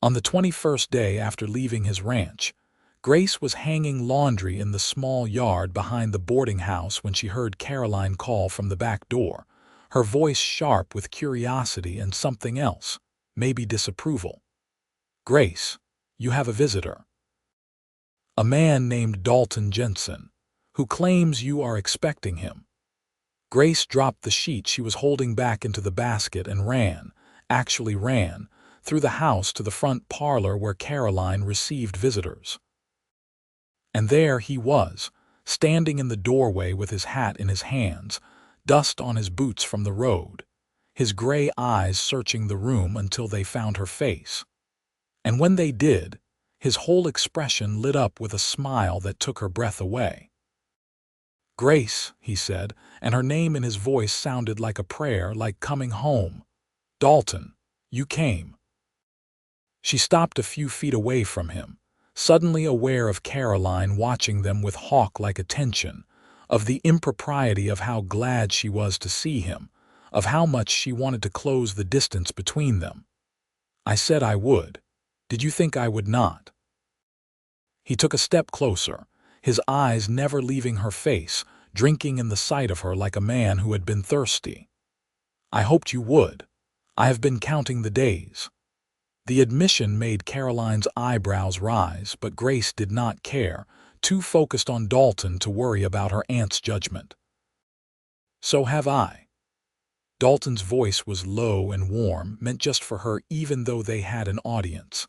On the 21st day after leaving his ranch, Grace was hanging laundry in the small yard behind the boarding house when she heard Caroline call from the back door, her voice sharp with curiosity and something else, maybe disapproval. "Grace, you have a visitor. A man named Dalton Jensen, who claims you are expecting him." Grace dropped the sheet she was holding back into the basket and actually ran, through the house to the front parlor where Caroline received visitors. And there he was, standing in the doorway with his hat in his hands, dust on his boots from the road, his gray eyes searching the room until they found her face. And when they did, his whole expression lit up with a smile that took her breath away. "Grace," he said, and her name in his voice sounded like a prayer, like coming home. "Dalton, you came." She stopped a few feet away from him, suddenly aware of Caroline watching them with hawk-like attention, of the impropriety of how glad she was to see him, of how much she wanted to close the distance between them. "I said I would. Did you think I would not?" He took a step closer, his eyes never leaving her face, drinking in the sight of her like a man who had been thirsty. "I hoped you would. I have been counting the days." The admission made Caroline's eyebrows rise, but Grace did not care, too focused on Dalton to worry about her aunt's judgment. "So have I." Dalton's voice was low and warm, meant just for her even though they had an audience.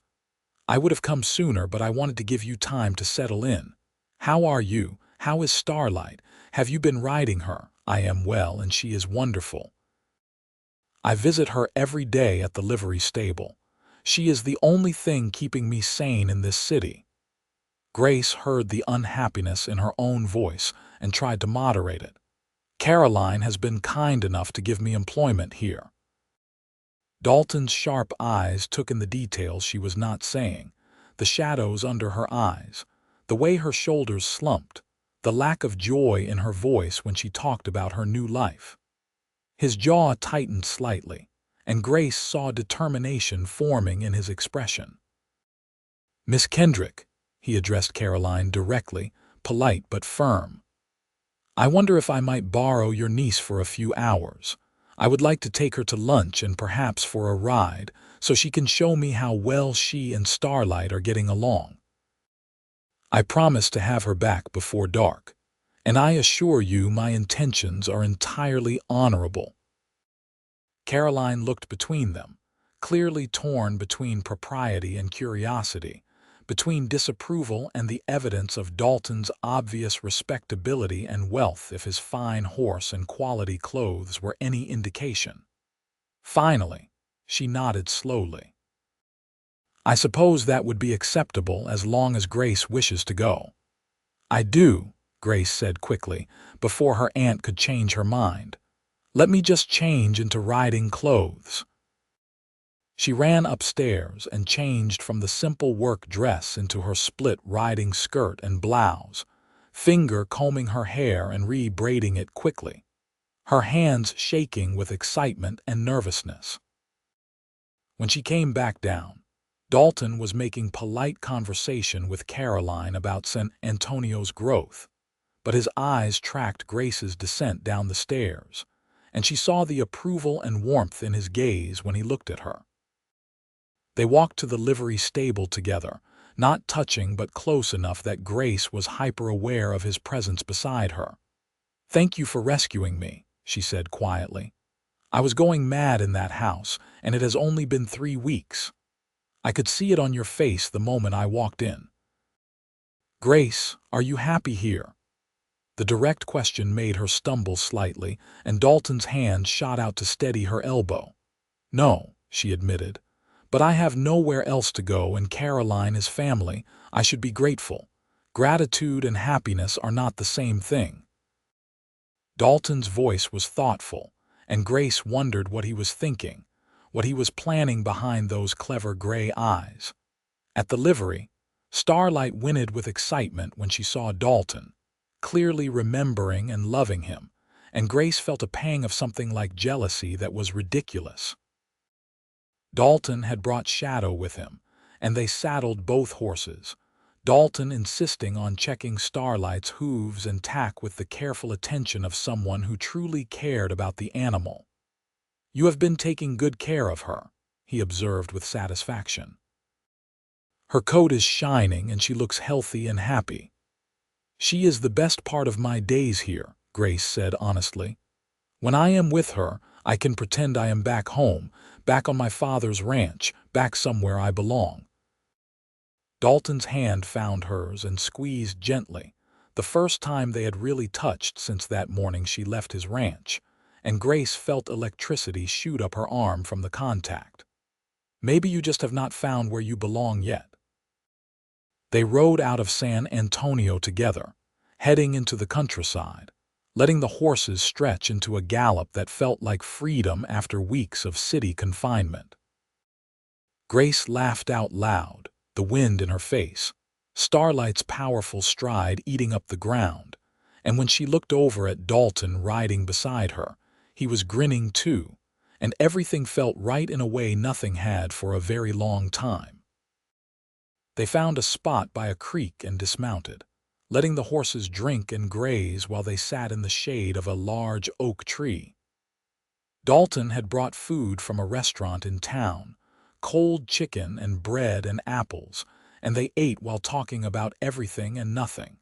"I would have come sooner, but I wanted to give you time to settle in. How are you? How is Starlight? Have you been riding her?" "I am well, and she is wonderful. I visit her every day at the livery stable. She is the only thing keeping me sane in this city." Grace heard the unhappiness in her own voice and tried to moderate it. "Caroline has been kind enough to give me employment here." Dalton's sharp eyes took in the details she was not saying, the shadows under her eyes, the way her shoulders slumped, the lack of joy in her voice when she talked about her new life. His jaw tightened slightly, and Grace saw determination forming in his expression. "Miss Kendrick," he addressed Caroline directly, polite but firm. "I wonder if I might borrow your niece for a few hours. I would like to take her to lunch and perhaps for a ride, so she can show me how well she and Starlight are getting along. I promise to have her back before dark, and I assure you my intentions are entirely honorable." Caroline looked between them, clearly torn between propriety and curiosity, between disapproval and the evidence of Dalton's obvious respectability and wealth if his fine horse and quality clothes were any indication. Finally, she nodded slowly. I suppose that would be acceptable as long as Grace wishes to go. I do, Grace said quickly, before her aunt could change her mind. Let me just change into riding clothes. She ran upstairs and changed from the simple work dress into her split riding skirt and blouse, finger combing her hair and re-braiding it quickly, her hands shaking with excitement and nervousness. When she came back down, Dalton was making polite conversation with Caroline about San Antonio's growth, but his eyes tracked Grace's descent down the stairs, and she saw the approval and warmth in his gaze when he looked at her. They walked to the livery stable together, not touching but close enough that Grace was hyper-aware of his presence beside her. "Thank you for rescuing me," she said quietly. "I was going mad in that house, and it has only been 3 weeks. I could see it on your face the moment I walked in." "Grace, are you happy here?" The direct question made her stumble slightly, and Dalton's hand shot out to steady her elbow. "No," she admitted, "but I have nowhere else to go and Caroline is family. I should be grateful. Gratitude and happiness are not the same thing." Dalton's voice was thoughtful, and Grace wondered what he was thinking, what he was planning behind those clever gray eyes. At the livery, Starlight whinnied with excitement when she saw Dalton, clearly remembering and loving him, and Grace felt a pang of something like jealousy that was ridiculous. Dalton had brought Shadow with him, and they saddled both horses, Dalton insisting on checking Starlight's hooves and tack with the careful attention of someone who truly cared about the animal. "You have been taking good care of her," he observed with satisfaction. "Her coat is shining and she looks healthy and happy." "She is the best part of my days here," Grace said honestly. "When I am with her, I can pretend I am back home, back on my father's ranch, back somewhere I belong." Dalton's hand found hers and squeezed gently, the first time they had really touched since that morning she left his ranch, and Grace felt electricity shoot up her arm from the contact. "Maybe you just have not found where you belong yet." They rode out of San Antonio together, heading into the countryside, letting the horses stretch into a gallop that felt like freedom after weeks of city confinement. Grace laughed out loud, the wind in her face, Starlight's powerful stride eating up the ground, and when she looked over at Dalton riding beside her, he was grinning too, and everything felt right in a way nothing had for a very long time. They found a spot by a creek and dismounted, letting the horses drink and graze while they sat in the shade of a large oak tree. Dalton had brought food from a restaurant in town, cold chicken and bread and apples, and they ate while talking about everything and nothing.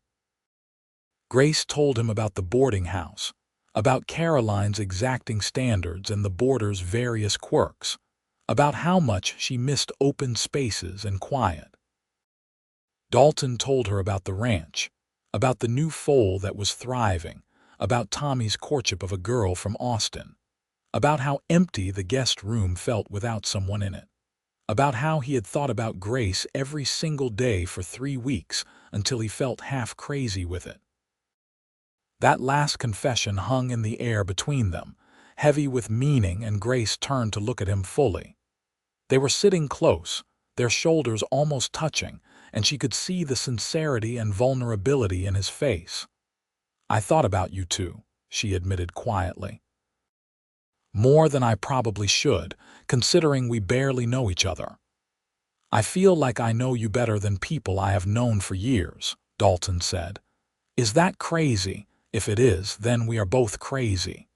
Grace told him about the boarding house, about Caroline's exacting standards and the boarder's various quirks, about how much she missed open spaces and quiet. Dalton told her about the ranch, about the new foal that was thriving, about Tommy's courtship of a girl from Austin, about how empty the guest room felt without someone in it, about how he had thought about Grace every single day for 3 weeks until he felt half crazy with it. That last confession hung in the air between them, heavy with meaning, and Grace turned to look at him fully. They were sitting close, their shoulders almost touching, and she could see the sincerity and vulnerability in his face. "I thought about you too," she admitted quietly. "More than I probably should, considering we barely know each other." "I feel like I know you better than people I have known for years," Dalton said. "Is that crazy? If it is, then we are both crazy."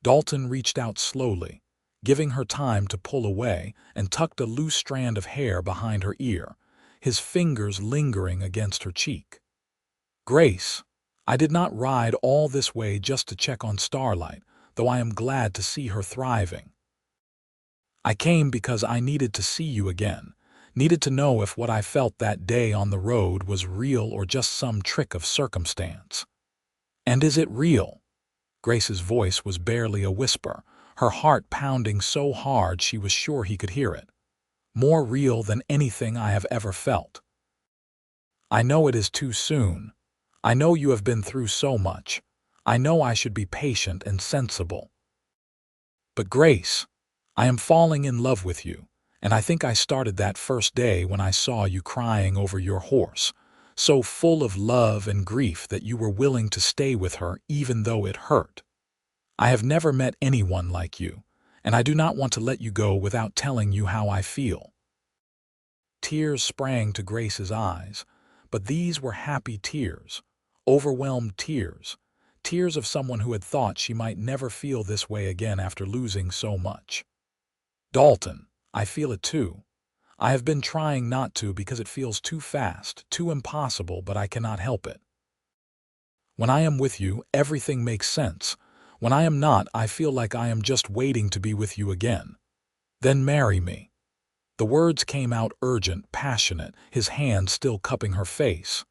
Dalton reached out slowly, giving her time to pull away, and tucked a loose strand of hair behind her ear, his fingers lingering against her cheek. "Grace, I did not ride all this way just to check on Starlight, though I am glad to see her thriving. I came because I needed to see you again, needed to know if what I felt that day on the road was real or just some trick of circumstance." "And is it real?" Grace's voice was barely a whisper, her heart pounding so hard she was sure he could hear it. more real than anything I have ever felt. I know it is too soon. I know you have been through so much. I know I should be patient and sensible. But Grace, I am falling in love with you, and I think I started that first day when I saw you crying over your horse, so full of love and grief that you were willing to stay with her even though it hurt. I have never met anyone like you, and I do not want to let you go without telling you how I feel. Tears sprang to Grace's eyes, but these were happy tears, overwhelmed tears, tears of someone who had thought she might never feel this way again after losing so much. Dalton, I feel it too. I have been trying not to because it feels too fast, too impossible, but I cannot help it. When I am with you, everything makes sense. When I am not, I feel like I am just waiting to be with you again. Then marry me. The words came out urgent, passionate, his hand still cupping her face.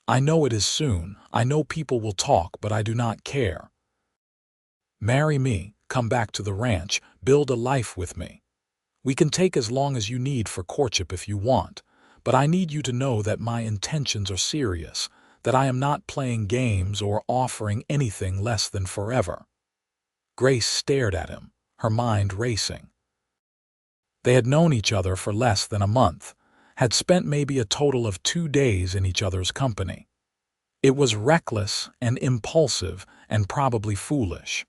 I know it is soon. I know people will talk, but I do not care. Marry me, come back to the ranch, build a life with me. We can take as long as you need for courtship if you want, but I need you to know that my intentions are serious, that I am not playing games or offering anything less than forever. Grace stared at him, her mind racing. They had known each other for less than a month, had spent maybe a total of 2 days in each other's company. It was reckless and impulsive and probably foolish.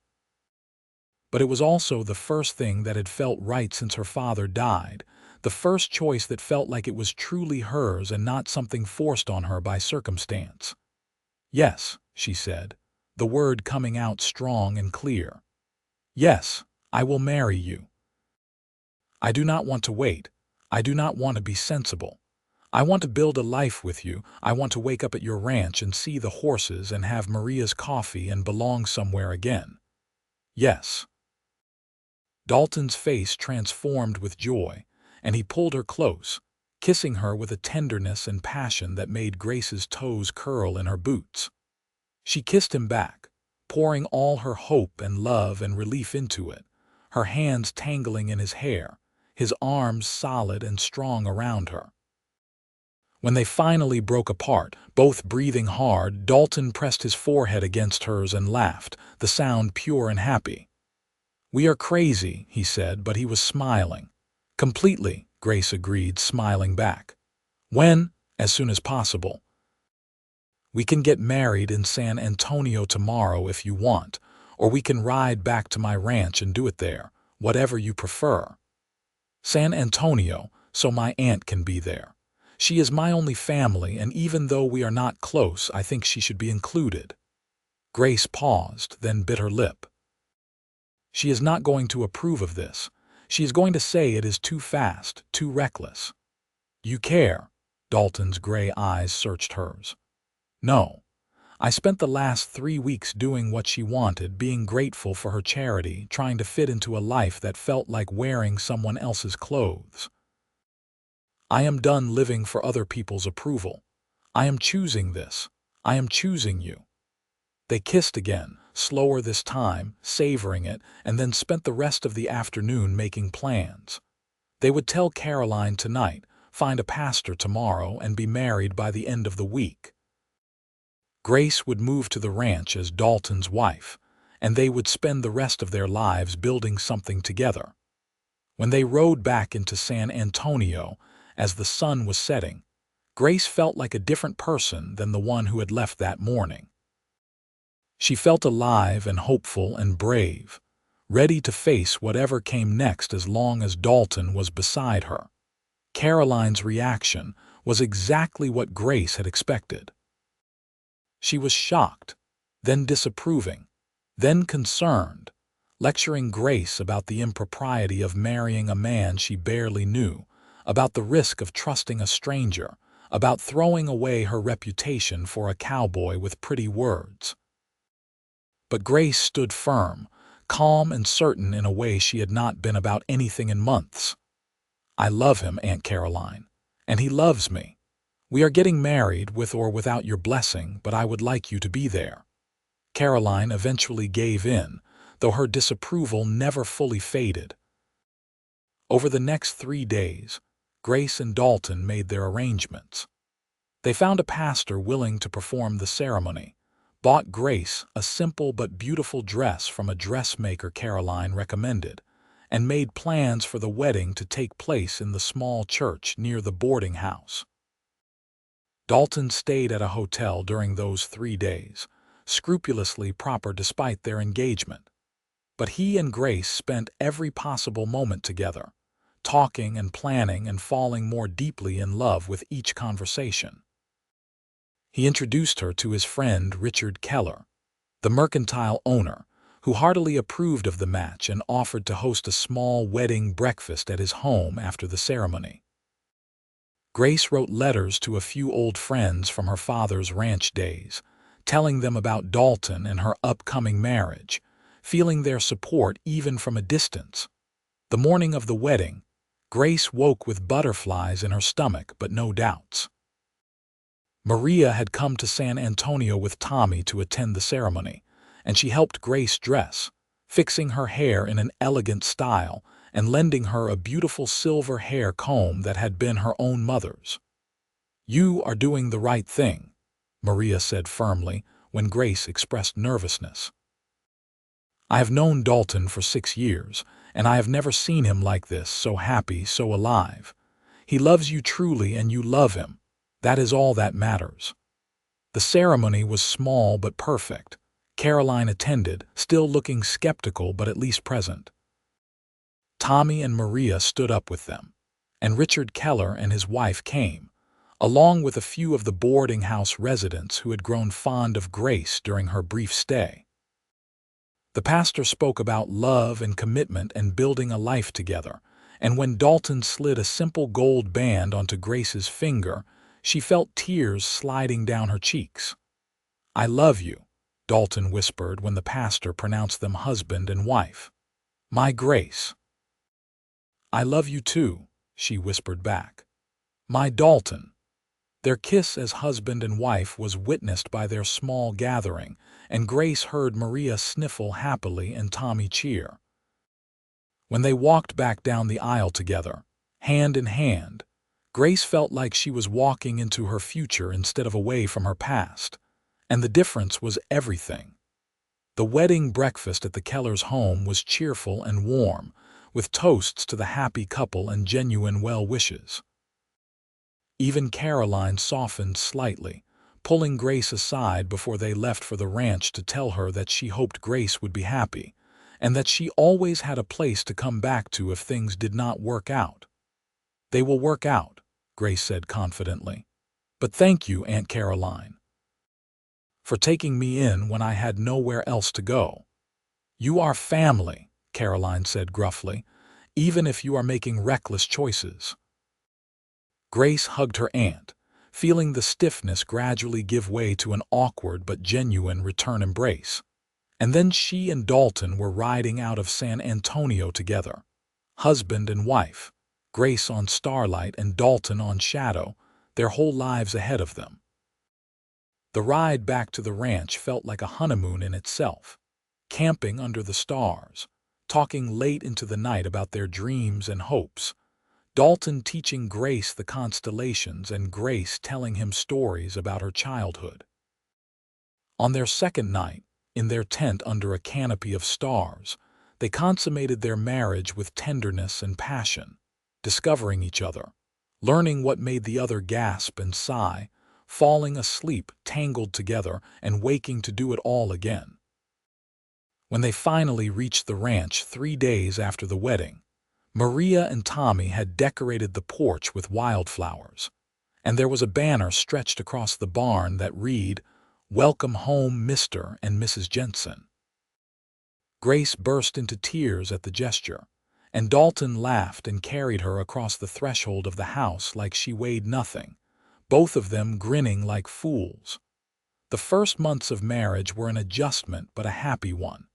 But it was also the first thing that had felt right since her father died, the first choice that felt like it was truly hers and not something forced on her by circumstance. Yes, she said, the word coming out strong and clear. Yes, I will marry you. I do not want to wait. I do not want to be sensible. I want to build a life with you. I want to wake up at your ranch and see the horses and have Maria's coffee and belong somewhere again. Yes. Dalton's face transformed with joy, and he pulled her close, kissing her with a tenderness and passion that made Grace's toes curl in her boots. She kissed him back, pouring all her hope and love and relief into it, her hands tangling in his hair, his arms solid and strong around her. When they finally broke apart, both breathing hard, Dalton pressed his forehead against hers and laughed, the sound pure and happy. "We are crazy," he said, but he was smiling. "Completely," Grace agreed, smiling back. "When?" "As soon as possible. We can get married in San Antonio tomorrow if you want, or we can ride back to my ranch and do it there, whatever you prefer." "San Antonio, so my aunt can be there. She is my only family, and even though we are not close, I think she should be included." Grace paused, then bit her lip. She is not going to approve of this. She is going to say it is too fast, too reckless. "You care?" Dalton's gray eyes searched hers. "No. I spent the last 3 weeks doing what she wanted, being grateful for her charity, trying to fit into a life that felt like wearing someone else's clothes. I am done living for other people's approval. I am choosing this. I am choosing you." They kissed again, slower this time, savoring it, and then spent the rest of the afternoon making plans. They would tell Caroline tonight, find a pastor tomorrow, and be married by the end of the week. Grace would move to the ranch as Dalton's wife, and they would spend the rest of their lives building something together. When they rode back into San Antonio, as the sun was setting, Grace felt like a different person than the one who had left that morning. She felt alive and hopeful and brave, ready to face whatever came next as long as Dalton was beside her. Caroline's reaction was exactly what Grace had expected. She was shocked, then disapproving, then concerned, lecturing Grace about the impropriety of marrying a man she barely knew, about the risk of trusting a stranger, about throwing away her reputation for a cowboy with pretty words. But Grace stood firm, calm and certain in a way she had not been about anything in months. "I love him, Aunt Caroline, and he loves me. We are getting married with or without your blessing, but I would like you to be there." Caroline eventually gave in, though her disapproval never fully faded. Over the next 3 days, Grace and Dalton made their arrangements. They found a pastor willing to perform the ceremony, bought Grace a simple but beautiful dress from a dressmaker Caroline recommended, and made plans for the wedding to take place in the small church near the boarding house. Dalton stayed at a hotel during those 3 days, scrupulously proper despite their engagement. But he and Grace spent every possible moment together, talking and planning and falling more deeply in love with each conversation. He introduced her to his friend Richard Keller, the mercantile owner, who heartily approved of the match and offered to host a small wedding breakfast at his home after the ceremony. Grace wrote letters to a few old friends from her father's ranch days, telling them about Dalton and her upcoming marriage, feeling their support even from a distance. The morning of the wedding, Grace woke with butterflies in her stomach but no doubts. Maria had come to San Antonio with Tommy to attend the ceremony, and she helped Grace dress, fixing her hair in an elegant style and lending her a beautiful silver hair comb that had been her own mother's. "You are doing the right thing," Maria said firmly when Grace expressed nervousness. "I have known Dalton for 6 years, and I have never seen him like this, so happy, so alive. He loves you truly and you love him. That is all that matters." The ceremony was small but perfect. Caroline attended, still looking skeptical but at least present. Tommy and Maria stood up with them, and Richard Keller and his wife came, along with a few of the boarding house residents who had grown fond of Grace during her brief stay. The pastor spoke about love and commitment and building a life together, and when Dalton slid a simple gold band onto Grace's finger, she felt tears sliding down her cheeks. "I love you," Dalton whispered when the pastor pronounced them husband and wife. "My Grace." "I love you too," she whispered back. "My Dalton." Their kiss as husband and wife was witnessed by their small gathering, and Grace heard Maria sniffle happily and Tommy cheer. When they walked back down the aisle together, hand in hand, Grace felt like she was walking into her future instead of away from her past, and the difference was everything. The wedding breakfast at the Kellers' home was cheerful and warm, with toasts to the happy couple and genuine well wishes. Even Caroline softened slightly, pulling Grace aside before they left for the ranch to tell her that she hoped Grace would be happy, and that she always had a place to come back to if things did not work out. "They will work out," Grace said confidently. "But thank you, Aunt Caroline, for taking me in when I had nowhere else to go." "You are family," Caroline said gruffly, "even if you are making reckless choices." Grace hugged her aunt, feeling the stiffness gradually give way to an awkward but genuine return embrace. And then she and Dalton were riding out of San Antonio together, husband and wife, Grace on Starlight and Dalton on Shadow, their whole lives ahead of them. The ride back to the ranch felt like a honeymoon in itself, camping under the stars, talking late into the night about their dreams and hopes, Dalton teaching Grace the constellations and Grace telling him stories about her childhood. On their second night, in their tent under a canopy of stars, they consummated their marriage with tenderness and passion, discovering each other, learning what made the other gasp and sigh, falling asleep tangled together and waking to do it all again. When they finally reached the ranch 3 days after the wedding, Maria and Tommy had decorated the porch with wildflowers, and there was a banner stretched across the barn that read, "Welcome home, Mr. and Mrs. Jensen." Grace burst into tears at the gesture, and Dalton laughed and carried her across the threshold of the house like she weighed nothing, both of them grinning like fools. The first months of marriage were an adjustment but a happy one.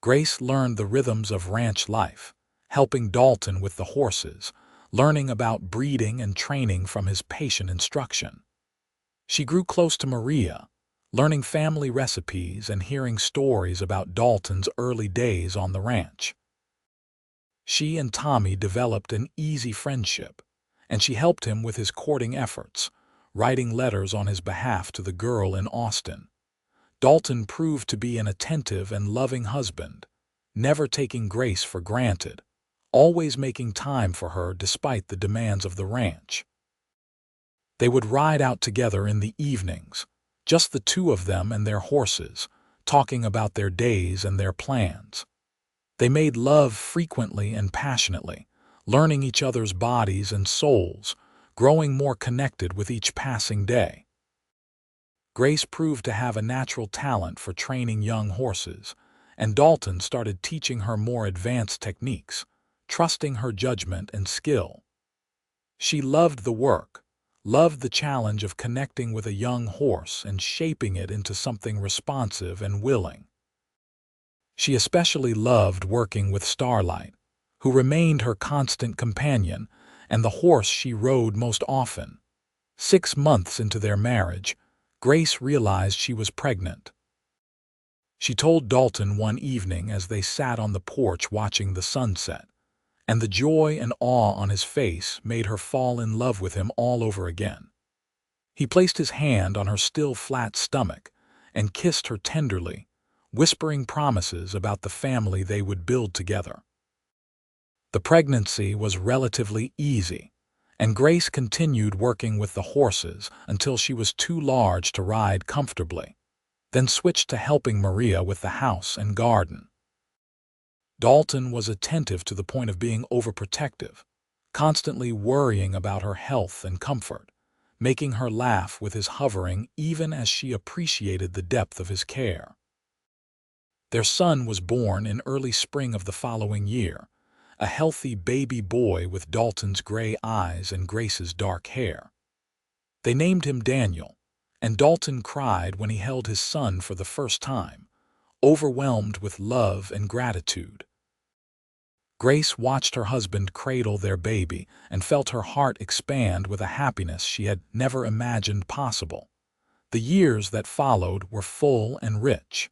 Grace learned the rhythms of ranch life, helping Dalton with the horses, learning about breeding and training from his patient instruction. She grew close to Maria, learning family recipes and hearing stories about Dalton's early days on the ranch. She and Tommy developed an easy friendship, and she helped him with his courting efforts, writing letters on his behalf to the girl in Austin. Dalton proved to be an attentive and loving husband, never taking Grace for granted, always making time for her despite the demands of the ranch. They would ride out together in the evenings, just the two of them and their horses, talking about their days and their plans. They made love frequently and passionately, learning each other's bodies and souls, growing more connected with each passing day. Grace proved to have a natural talent for training young horses, and Dalton started teaching her more advanced techniques, trusting her judgment and skill. She loved the work, loved the challenge of connecting with a young horse and shaping it into something responsive and willing. She especially loved working with Starlight, who remained her constant companion and the horse she rode most often. 6 months into their marriage, Grace realized she was pregnant. She told Dalton one evening as they sat on the porch watching the sunset, and the joy and awe on his face made her fall in love with him all over again. He placed his hand on her still flat stomach and kissed her tenderly, whispering promises about the family they would build together. The pregnancy was relatively easy, and Grace continued working with the horses until she was too large to ride comfortably, then switched to helping Maria with the house and garden. Dalton was attentive to the point of being overprotective, constantly worrying about her health and comfort, making her laugh with his hovering even as she appreciated the depth of his care. Their son was born in early spring of the following year, a healthy baby boy with Dalton's gray eyes and Grace's dark hair. They named him Daniel, and Dalton cried when he held his son for the first time, overwhelmed with love and gratitude. Grace watched her husband cradle their baby and felt her heart expand with a happiness she had never imagined possible. The years that followed were full and rich.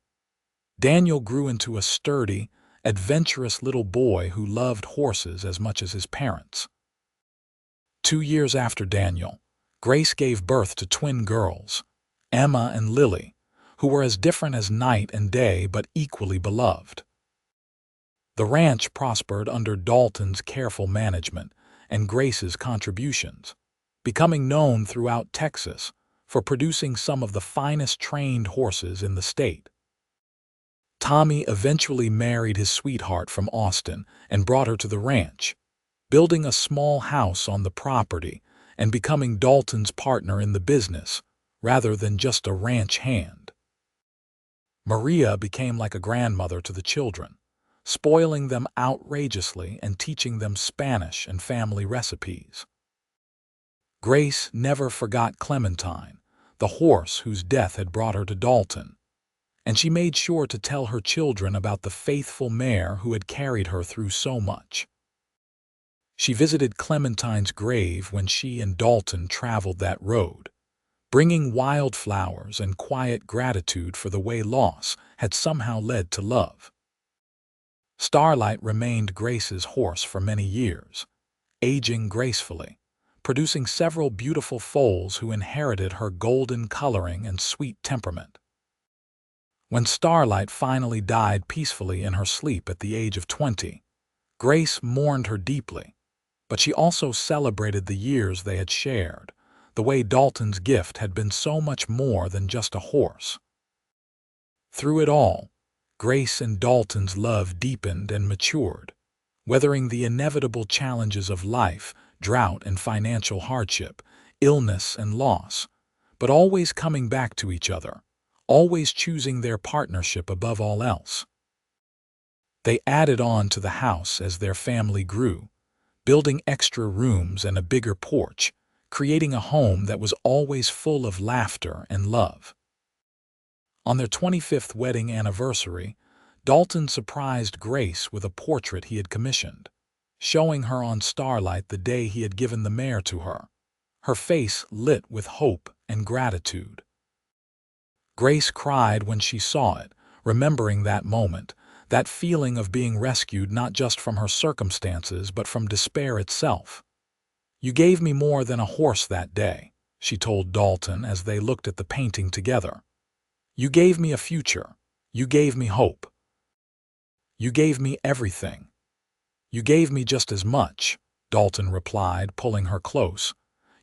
Daniel grew into a sturdy, adventurous little boy who loved horses as much as his parents. 2 years after Daniel, Grace gave birth to twin girls, Emma and Lily, who were as different as night and day but equally beloved. The ranch prospered under Dalton's careful management and Grace's contributions, becoming known throughout Texas for producing some of the finest trained horses in the state. Tommy eventually married his sweetheart from Austin and brought her to the ranch, building a small house on the property and becoming Dalton's partner in the business rather than just a ranch hand. Maria became like a grandmother to the children, spoiling them outrageously and teaching them Spanish and family recipes. Grace never forgot Clementine, the horse whose death had brought her to Dalton, and she made sure to tell her children about the faithful Mare who had carried her through so much. She visited Clementine's grave when she and Dalton traveled that road, bringing wildflowers and quiet gratitude for the way loss had somehow led to love. Starlight remained Grace's horse for many years, aging gracefully, producing several beautiful foals who inherited her golden coloring and sweet temperament. When Starlight finally died peacefully in her sleep at the age of 20, Grace mourned her deeply, but she also celebrated the years they had shared, the way Dalton's gift had been so much more than just a horse. Through it all, Grace and Dalton's love deepened and matured, weathering the inevitable challenges of life, drought and financial hardship, illness and loss, but always coming back to each other, always choosing their partnership above all else. They added on to the house as their family grew, building extra rooms and a bigger porch, creating a home that was always full of laughter and love. On their 25th wedding anniversary, Dalton surprised Grace with a portrait he had commissioned, showing her on Starlight the day he had given the mare to her, her face lit with hope and gratitude. Grace cried when she saw it, remembering that moment, that feeling of being rescued not just from her circumstances but from despair itself. "You gave me more than a horse that day," she told Dalton as they looked at the painting together. "You gave me a future. You gave me hope. You gave me everything." "You gave me just as much," Dalton replied, pulling her close.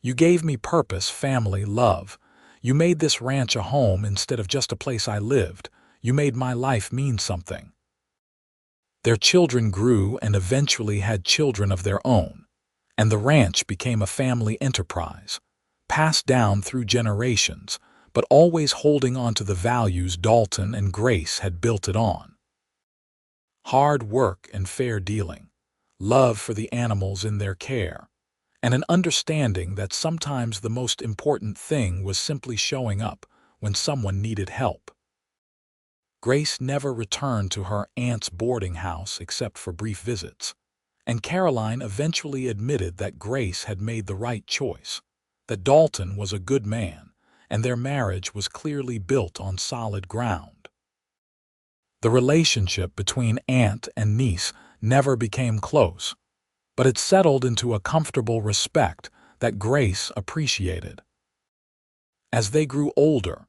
"You gave me purpose, family, love. You made this ranch a home instead of just a place I lived. You made my life mean something." Their children grew and eventually had children of their own, and the ranch became a family enterprise, passed down through generations, but always holding on to the values Dalton and Grace had built it on. Hard work and fair dealing, love for the animals in their care, and an understanding that sometimes the most important thing was simply showing up when someone needed help. Grace never returned to her aunt's boarding house except for brief visits, and Caroline eventually admitted that Grace had made the right choice, that Dalton was a good man, and their marriage was clearly built on solid ground. The relationship between aunt and niece never became close, but it settled into a comfortable respect that Grace appreciated. As they grew older,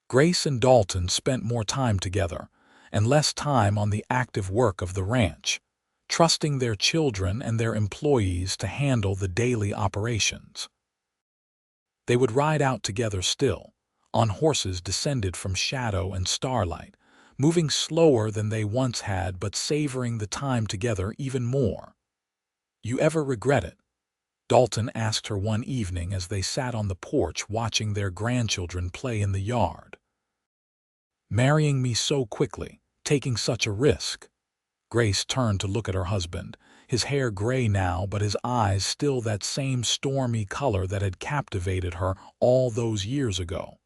Grace and Dalton spent more time together and less time on the active work of the ranch, trusting their children and their employees to handle the daily operations. They would ride out together still, on horses descended from shadow and starlight, moving slower than they once had but savoring the time together even more. "You ever regret it?" Dalton asked her one evening as they sat on the porch watching their grandchildren play in the yard. "Marrying me so quickly, taking such a risk." Grace turned to look at her husband, his hair gray now but his eyes still that same stormy color that had captivated her all those years ago.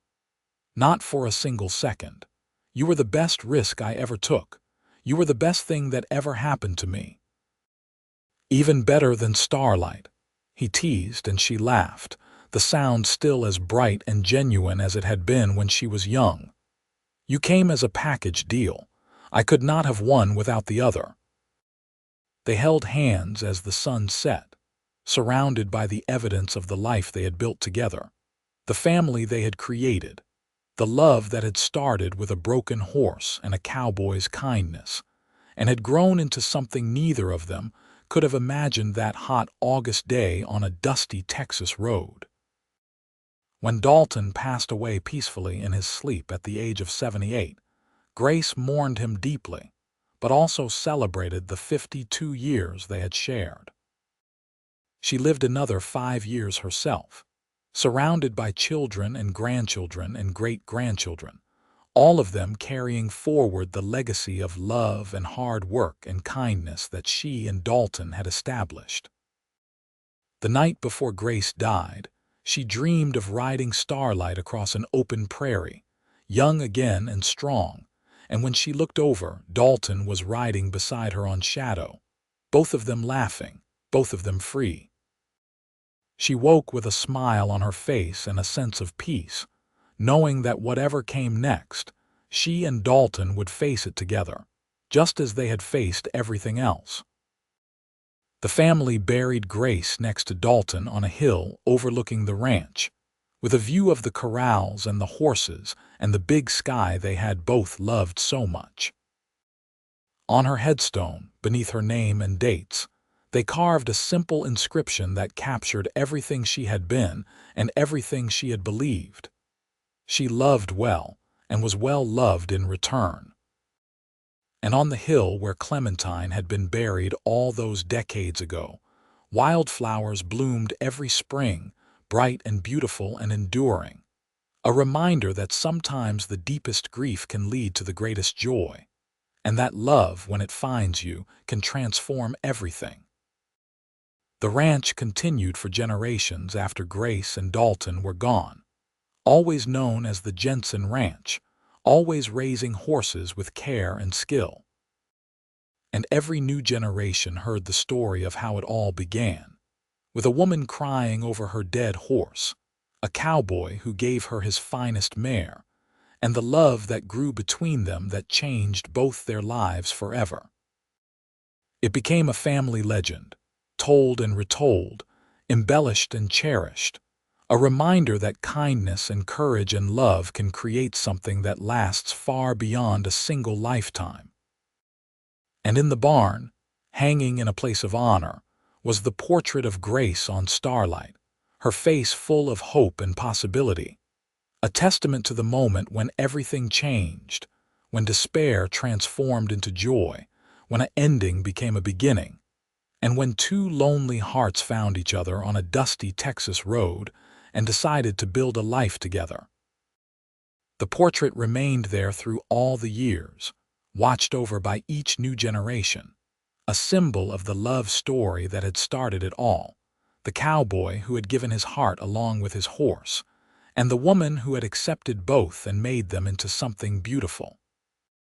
"Not for a single second. You were the best risk I ever took. You were the best thing that ever happened to me." "Even better than starlight," he teased, and she laughed, the sound still as bright and genuine as it had been when she was young. "You came as a package deal. I could not have one without the other." They held hands as the sun set, surrounded by the evidence of the life they had built together, the family they had created, the love that had started with a broken horse and a cowboy's kindness, and had grown into something neither of them could have imagined that hot August day on a dusty Texas road. When Dalton passed away peacefully in his sleep at the age of 78, Grace mourned him deeply, but also celebrated the 52 years they had shared. She lived another 5 years herself, surrounded by children and grandchildren and great-grandchildren, all of them carrying forward the legacy of love and hard work and kindness that she and Dalton had established. The night before Grace died, she dreamed of riding starlight across an open prairie, young again and strong, and when she looked over, Dalton was riding beside her on shadow, both of them laughing, both of them free. She woke with a smile on her face and a sense of peace, knowing that whatever came next, she and Dalton would face it together, just as they had faced everything else. The family buried Grace next to Dalton on a hill overlooking the ranch, with a view of the corrals and the horses and the big sky they had both loved so much. On her headstone, beneath her name and dates, they carved a simple inscription that captured everything she had been and everything she had believed. She loved well and was well loved in return. And on the hill where Clementine had been buried all those decades ago, wildflowers bloomed every spring, bright and beautiful and enduring, a reminder that sometimes the deepest grief can lead to the greatest joy, and that love, when it finds you, can transform everything. The ranch continued for generations after Grace and Dalton were gone, always known as the Jensen Ranch, always raising horses with care and skill. And every new generation heard the story of how it all began, with a woman crying over her dead horse, a cowboy who gave her his finest mare, and the love that grew between them that changed both their lives forever. It became a family legend, told and retold, embellished and cherished, a reminder that kindness and courage and love can create something that lasts far beyond a single lifetime. And in the barn, hanging in a place of honor, was the portrait of Grace on starlight, her face full of hope and possibility, a testament to the moment when everything changed, when despair transformed into joy, when an ending became a beginning, and when two lonely hearts found each other on a dusty Texas road and decided to build a life together. The portrait remained there through all the years, watched over by each new generation, a symbol of the love story that had started it all, the cowboy who had given his heart along with his horse, and the woman who had accepted both and made them into something beautiful.